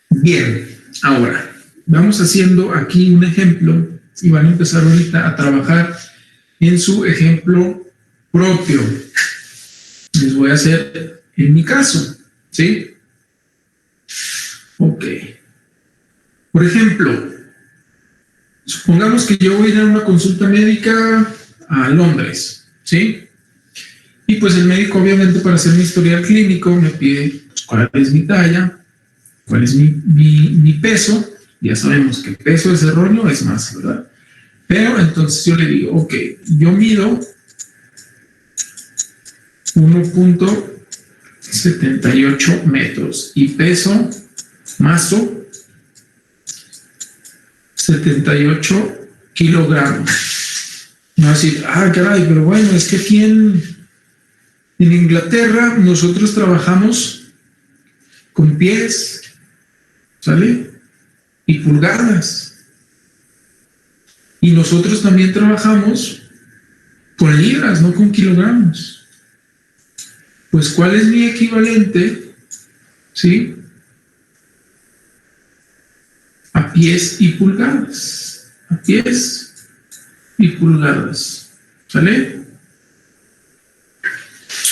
Bien, ahora, vamos haciendo aquí un ejemplo y van a empezar ahorita a trabajar en su ejemplo propio. Les voy a hacer en mi caso, ¿sí? Ok. Por ejemplo, supongamos que yo voy a ir a una consulta médica a Londres, ¿sí? Y pues el médico, obviamente, para hacer mi historial clínico, me pide pues, cuál es mi talla, cuál es mi peso. Ya sabemos que peso es erróneo, es más, ¿verdad? Pero entonces yo le digo, ok, yo mido 1.78 metros y peso, maso, 78 kilogramos. No decir, caray, pero bueno, es que aquí en Inglaterra nosotros trabajamos con pies, ¿sale? Y pulgadas. Y nosotros también trabajamos con libras, no con kilogramos. Pues, ¿cuál es mi equivalente? ¿Sí? A pies y pulgadas. A pies y pulgadas. ¿Sale?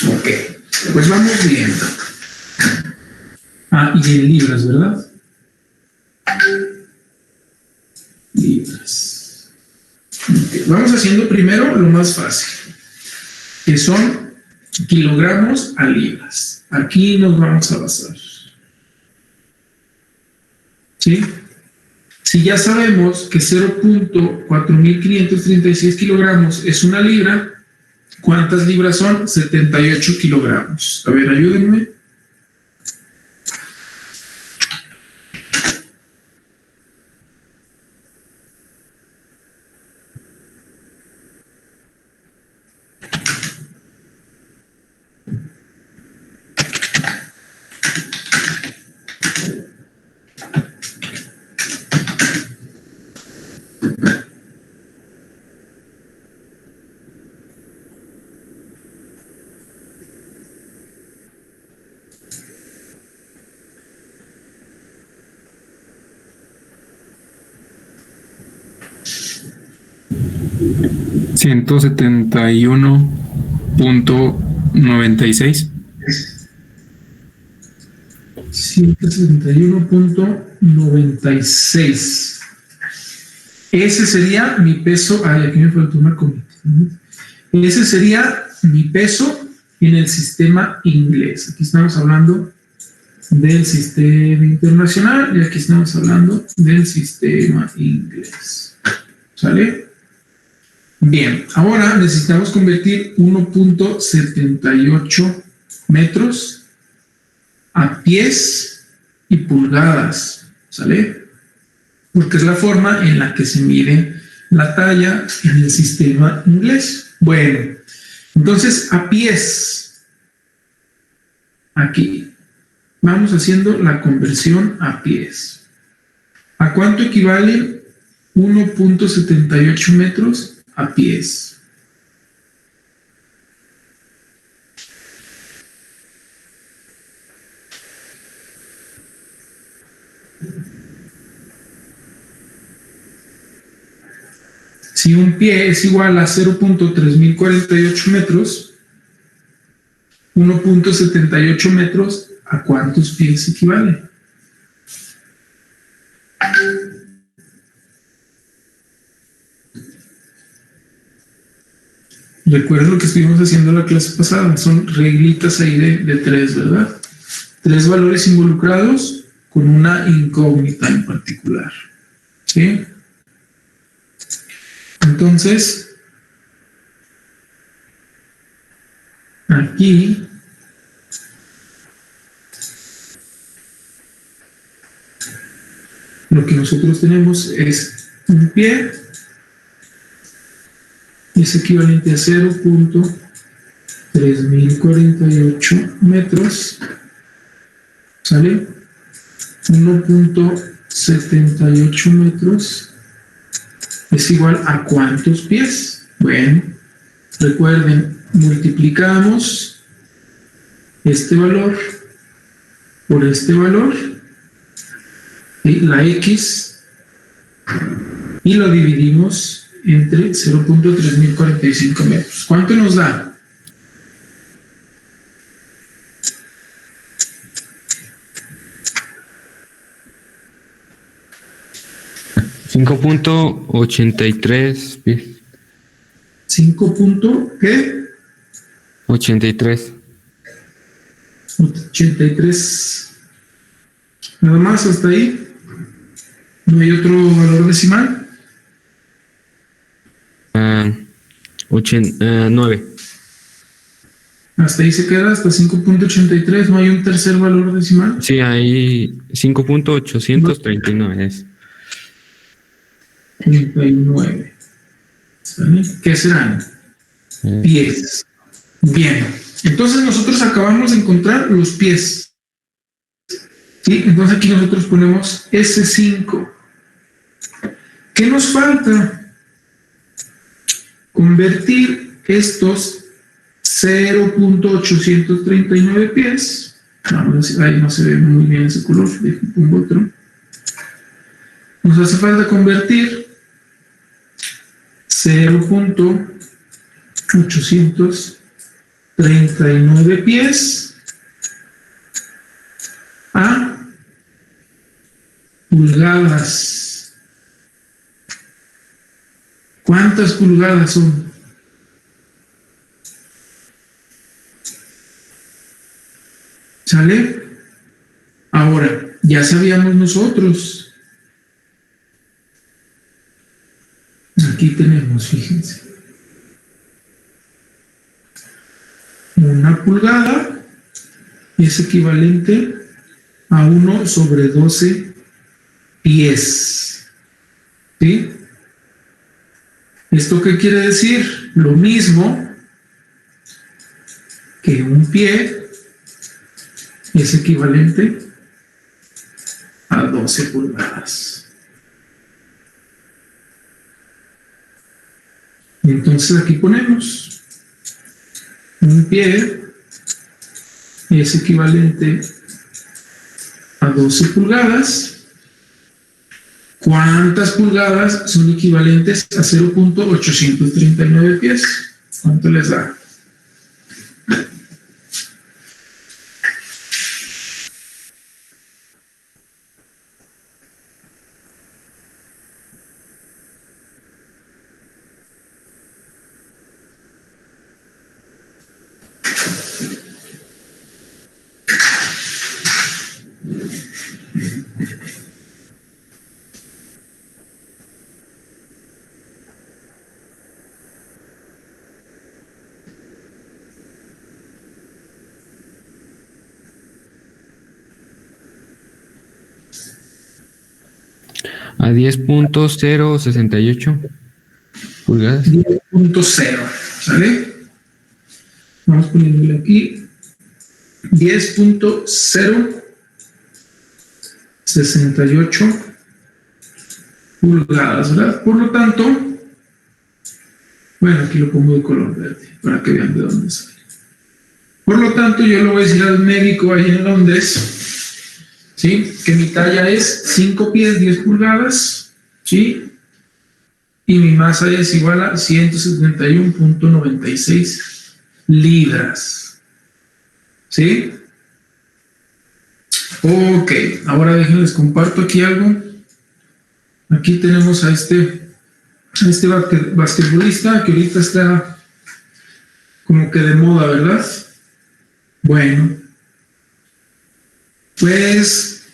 Ok. Pues vamos viendo. Y en libras, ¿verdad? Libras. Okay. Vamos haciendo primero lo más fácil, que son kilogramos a libras. Aquí nos vamos a basar. ¿Sí? Si ya sabemos que 0.4536 kilogramos es una libra, ¿cuántas libras son? 78 kilogramos. A ver, ayúdenme. $171.96. 171.96. Ese sería mi peso. Aquí me faltó una comita. Ese sería mi peso en el sistema inglés. Aquí estamos hablando del sistema internacional y aquí estamos hablando del sistema inglés. ¿Sale? Bien, ahora necesitamos convertir 1.78 metros a pies y pulgadas, ¿sale? Porque es la forma en la que se mide la talla en el sistema inglés. Bueno, entonces a pies, aquí, vamos haciendo la conversión a pies. ¿A cuánto equivale 1.78 metros a pies? Si un pie es igual a 0.3048 metros, 1.78 metros ¿a cuántos pies equivale? Recuerda lo que estuvimos haciendo la clase pasada, son reglitas ahí de tres, ¿verdad? Tres valores involucrados con una incógnita en particular, ¿sí? Entonces, aquí lo que nosotros tenemos es un pie, y es equivalente a 0.3048 metros, ¿sale? 1.78 metros es igual a ¿cuántos pies? Bueno, recuerden, multiplicamos este valor por este valor, ¿sí? La X, y lo dividimos entre 0.3045 metros. ¿Cuánto nos da? $5.83 pies. 5 punto, ¿qué? 83. 83. Nada más hasta ahí. ¿No hay otro valor decimal? 9. Hasta ahí se queda, hasta 5.83. ¿No hay un tercer valor decimal? Sí, hay 5.839 es. 39. ¿Sale? ¿Qué serán? 10. Bien. Entonces nosotros acabamos de encontrar los pies. ¿Sí? Entonces aquí nosotros ponemos S5. ¿Qué nos falta? Convertir estos 0.839 pies. Ahí no se ve muy bien ese color, pongo otro. Nos hace falta convertir 0.839 pies a pulgadas. ¿Cuántas pulgadas son? ¿Sale? Ahora, ya sabíamos nosotros. Aquí tenemos, fíjense. Una pulgada es equivalente a 1/12 pies. ¿Sí? ¿Esto qué quiere decir? Lo mismo que un pie es equivalente a 12 pulgadas. Y entonces aquí ponemos un pie es equivalente a 12 pulgadas. ¿Cuántas pulgadas son equivalentes a 0.839 pies? ¿Cuánto les da? A 10.068 pulgadas. 10.0, ¿sale? Vamos poniéndole aquí 10.068 pulgadas, ¿verdad? Por lo tanto, bueno, aquí lo pongo de color verde para que vean de dónde sale. Por lo tanto, yo le voy a decir al médico ahí en Londres, ¿sí? Que mi talla es 5 pies 10 pulgadas, ¿sí? Y mi masa es igual a 171.96 libras, ¿sí? Ok, ahora déjenles comparto aquí algo. Aquí tenemos a este basquetbolista que ahorita está como que de moda, ¿verdad? Bueno, pues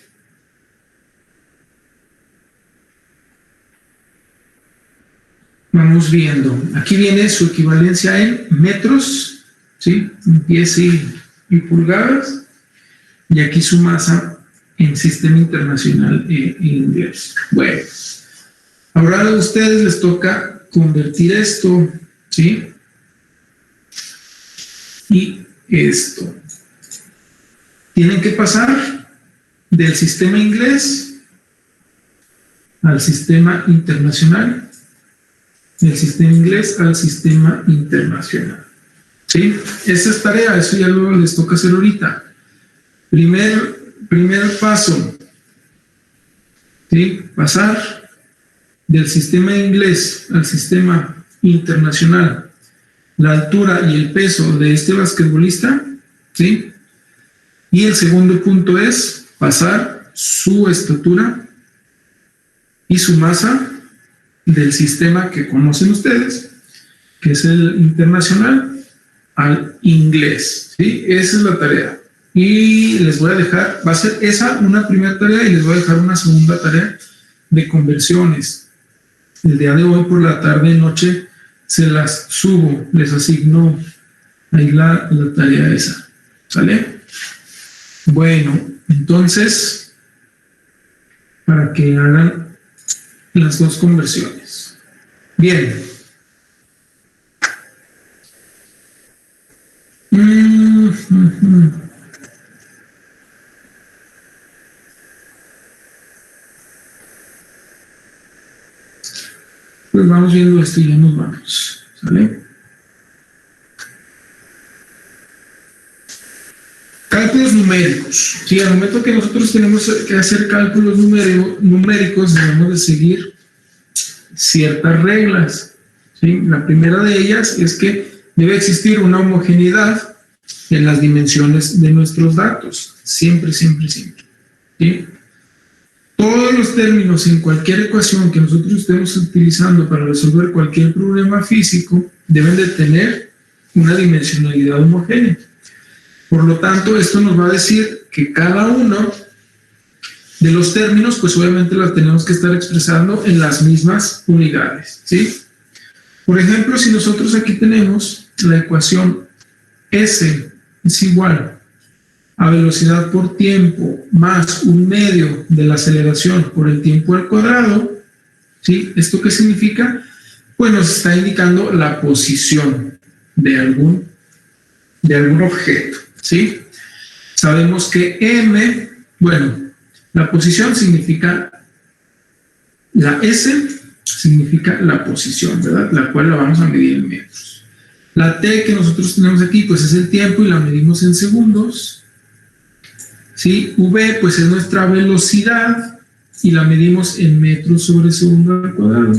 vamos viendo. Aquí viene su equivalencia en metros, ¿sí? En pies y pulgadas. Y aquí su masa en sistema internacional en inglés. Bueno, ahora a ustedes les toca convertir esto, ¿sí? Y esto. Tienen que pasar del sistema inglés al sistema internacional, del sistema inglés al sistema internacional. ¿Sí? Esa es tarea, eso ya luego les toca hacer ahorita. Primer paso, ¿sí? Pasar del sistema inglés al sistema internacional, la altura y el peso de este basquetbolista, ¿sí? Y el segundo punto es pasar su estatura y su masa del sistema que conocen ustedes, que es el internacional, al inglés, ¿sí? Esa es la tarea. Y les voy a dejar, va a ser esa una primera tarea y les voy a dejar una segunda tarea de conversiones. El día de hoy por la tarde y noche se las subo, les asigno ahí la tarea esa, ¿sale? Bueno, entonces, para que hagan las dos conversiones. Bien. Pues vamos viendo esto y ya nos vamos, ¿sale? Cálculos numéricos. Sí, al momento que nosotros tenemos que hacer cálculos numéricos, debemos de seguir ciertas reglas, ¿sí? La primera de ellas es que debe existir una homogeneidad en las dimensiones de nuestros datos. Siempre, siempre, siempre. ¿Sí? Todos los términos en cualquier ecuación que nosotros estemos utilizando para resolver cualquier problema físico deben de tener una dimensionalidad homogénea. Por lo tanto, esto nos va a decir que cada uno de los términos, pues obviamente los tenemos que estar expresando en las mismas unidades, ¿sí? Por ejemplo, si nosotros aquí tenemos la ecuación S es igual a velocidad por tiempo más un medio de la aceleración por el tiempo al cuadrado, ¿sí? ¿Esto qué significa? Pues nos está indicando la posición de algún objeto, ¿sí? Sabemos que M, bueno, la posición significa, la S significa la posición, ¿verdad? La cual la vamos a medir en metros. La T que nosotros tenemos aquí, pues es el tiempo y la medimos en segundos. ¿Sí? V, pues es nuestra velocidad y la medimos en metros sobre segundo al cuadrado.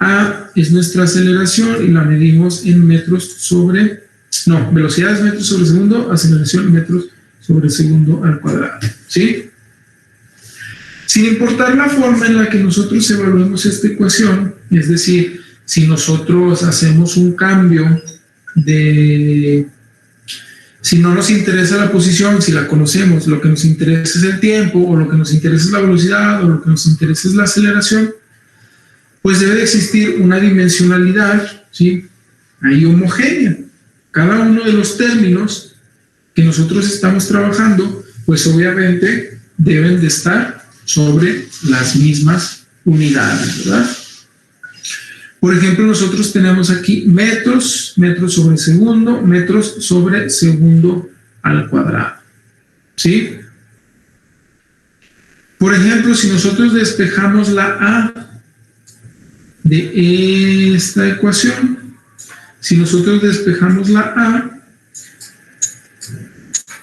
A es nuestra aceleración y la medimos en metros sobre, no, velocidad es metros sobre segundo, aceleración metros sobre segundo al cuadrado. ¿Sí? Sin importar la forma en la que nosotros evaluemos esta ecuación, es decir, si nosotros hacemos un cambio si no nos interesa la posición, si la conocemos, lo que nos interesa es el tiempo, o lo que nos interesa es la velocidad, o lo que nos interesa es la aceleración, pues debe de existir una dimensionalidad, ¿sí? Ahí homogénea. Cada uno de los términos que nosotros estamos trabajando, pues obviamente deben de estar sobre las mismas unidades, ¿verdad? Por ejemplo, nosotros tenemos aquí metros sobre segundo al cuadrado, ¿sí? Por ejemplo, si nosotros despejamos la A de esta ecuación, si nosotros despejamos la A,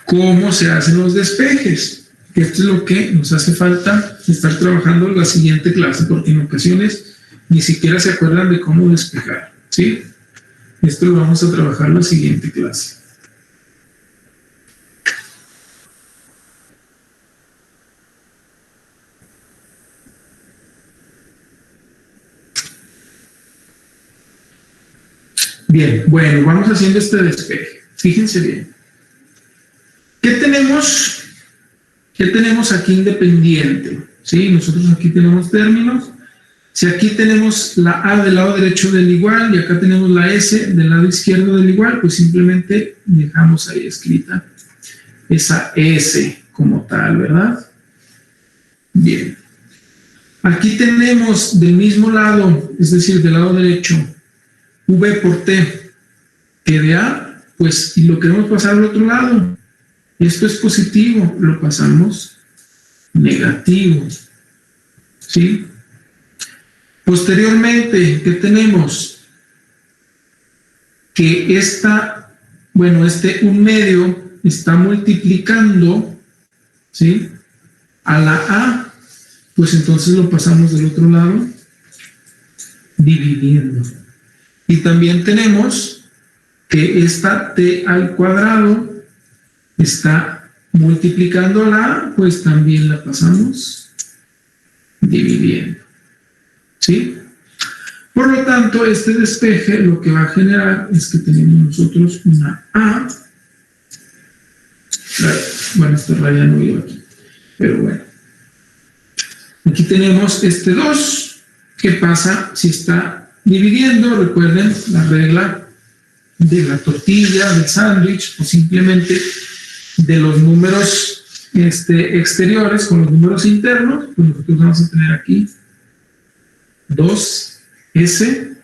¿cómo se hacen los despejes? Esto es lo que nos hace falta estar trabajando en la siguiente clase, porque en ocasiones ni siquiera se acuerdan de cómo despejar, ¿sí? Esto lo vamos a trabajar en la siguiente clase. Bien, bueno, vamos haciendo este despeje. Fíjense bien. ¿Qué tenemos? ¿Qué tenemos aquí independiente? ¿Sí? Nosotros aquí tenemos términos. Si aquí tenemos la A del lado derecho del igual y acá tenemos la S del lado izquierdo del igual, pues simplemente dejamos ahí escrita esa S como tal, ¿verdad? Bien. Aquí tenemos del mismo lado, es decir, del lado derecho, V por T, que de A, pues, y lo queremos pasar al otro lado. Esto es positivo, lo pasamos negativo. ¿Sí? Posteriormente, ¿qué tenemos? Que un medio está multiplicando, ¿sí? A la A, pues entonces lo pasamos del otro lado, dividiendo. Y también tenemos que esta T al cuadrado está multiplicando a la A, pues también la pasamos dividiendo. ¿Sí? Por lo tanto, este despeje lo que va a generar es que tenemos nosotros una A. Bueno, esta raya no iba aquí, pero bueno. Aquí tenemos este 2. ¿Qué pasa si está dividiendo? Recuerden la regla de la tortilla, del sándwich, o simplemente de los números exteriores con los números internos. Pues nosotros vamos a tener aquí 2S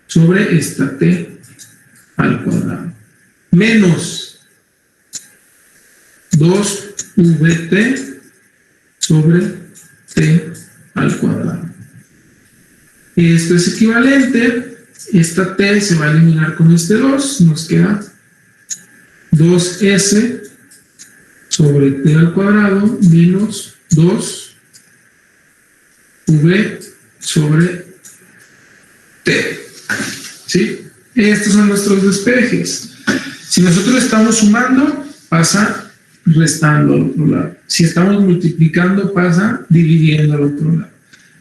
sobre esta T al cuadrado menos 2VT sobre T al cuadrado. Esto es equivalente. Esta T se va a eliminar con este 2. Nos queda 2S sobre T al cuadrado menos 2V sobre T. ¿Sí? Estos son nuestros despejes. Si nosotros estamos sumando, pasa restando al otro lado. Si estamos multiplicando, pasa dividiendo al otro lado.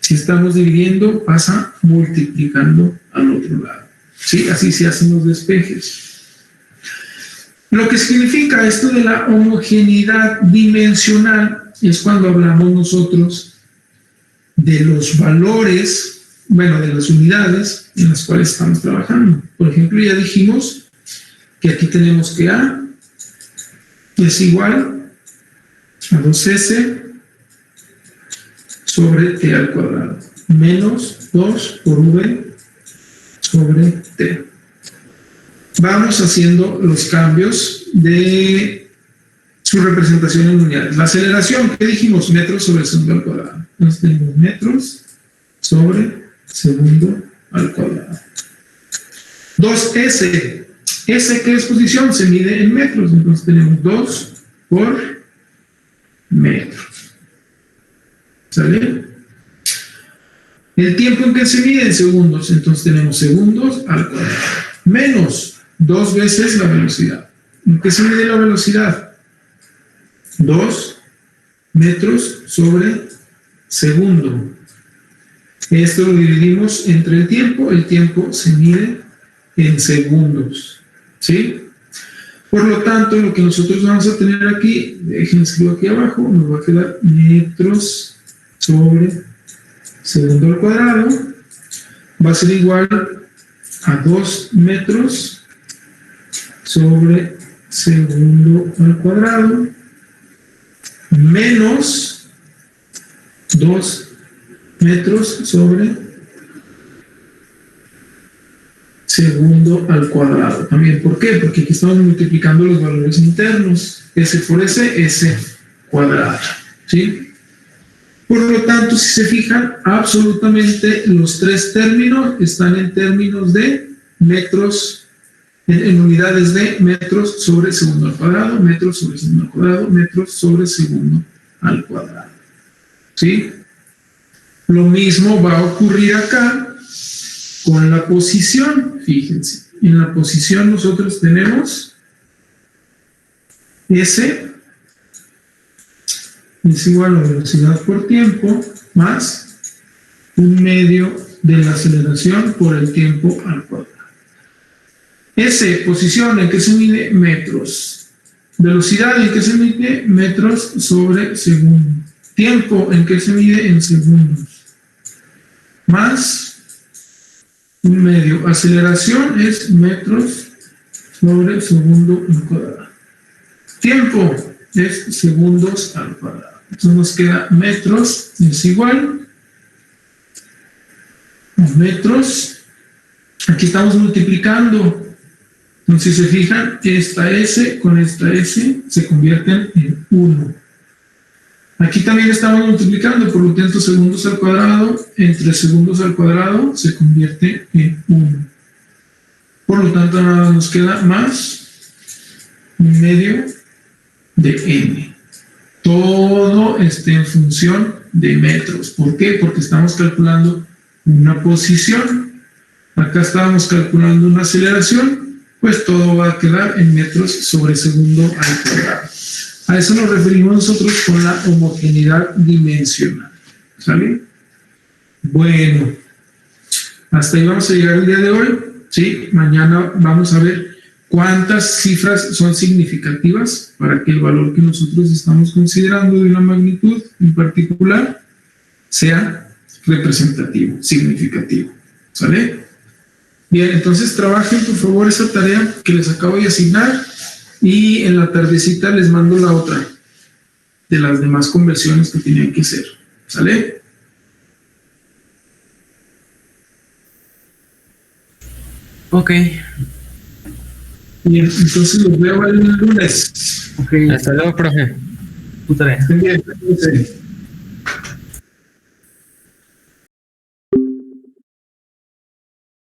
Si estamos dividiendo, pasa multiplicando al otro lado. ¿Sí? Así se hacen los despejes. Lo que significa esto de la homogeneidad dimensional es cuando hablamos nosotros de los valores, bueno, de las unidades en las cuales estamos trabajando. Por ejemplo, ya dijimos que aquí tenemos que A es igual a 2S sobre T al cuadrado, menos 2 por V sobre T. Vamos haciendo los cambios de su representación en unidades. La aceleración, ¿qué dijimos? Metros sobre segundo al cuadrado. Entonces tenemos metros sobre segundo al cuadrado. 2S. ¿S qué es posición? Se mide en metros. Entonces tenemos 2 por metros. ¿Sale? El tiempo en que se mide en segundos. Entonces tenemos segundos al cuadrado. Menos 2 veces la velocidad. ¿En qué se mide la velocidad? 2 metros sobre segundo. Esto lo dividimos entre el tiempo se mide en segundos, ¿sí? Por lo tanto, lo que nosotros vamos a tener aquí, déjenme aquí abajo, nos va a quedar metros sobre segundo al cuadrado, va a ser igual a 2 metros sobre segundo al cuadrado, menos 2 metros sobre segundo al cuadrado. También, ¿por qué? Porque aquí estamos multiplicando los valores internos. S por S cuadrado. ¿Sí? Por lo tanto, si se fijan, absolutamente los tres términos están en términos de metros, en unidades de metros sobre segundo al cuadrado, metros sobre segundo al cuadrado, metros sobre segundo al cuadrado. ¿Sí? Lo mismo va a ocurrir acá con la posición. Fíjense, en la posición nosotros tenemos S es igual a velocidad por tiempo más un medio de la aceleración por el tiempo al cuadrado. S, posición, ¿en qué se mide? Metros. Velocidad, ¿en qué se mide? Metros sobre segundo. Tiempo, ¿en qué se mide? En segundos. Más un medio. Aceleración es metros sobre segundo al cuadrado. Tiempo es segundos al cuadrado. Entonces nos queda metros es igual a metros. Aquí estamos multiplicando. Entonces, si se fijan, esta S con esta S se convierten en 1. Aquí también estamos multiplicando, por lo tanto, segundos al cuadrado entre segundos al cuadrado se convierte en 1. Por lo tanto, nada nos queda más un medio de n. Todo en función de metros. ¿Por qué? Porque estamos calculando una posición. Acá estábamos calculando una aceleración, pues todo va a quedar en metros sobre segundo al cuadrado. A eso nos referimos nosotros con la homogeneidad dimensional. ¿Sale? Bueno, hasta ahí vamos a llegar el día de hoy. ¿Sí? Mañana vamos a ver cuántas cifras son significativas para que el valor que nosotros estamos considerando de una magnitud en particular sea representativo, significativo. ¿Sale? Bien, entonces trabajen por favor esa tarea que les acabo de asignar y en la tardecita les mando la otra de las demás conversiones que tenían que hacer. ¿Sale? Ok. Bien, entonces los veo el lunes. Ok. Hasta luego, profe. Tu tarea. Estén bien.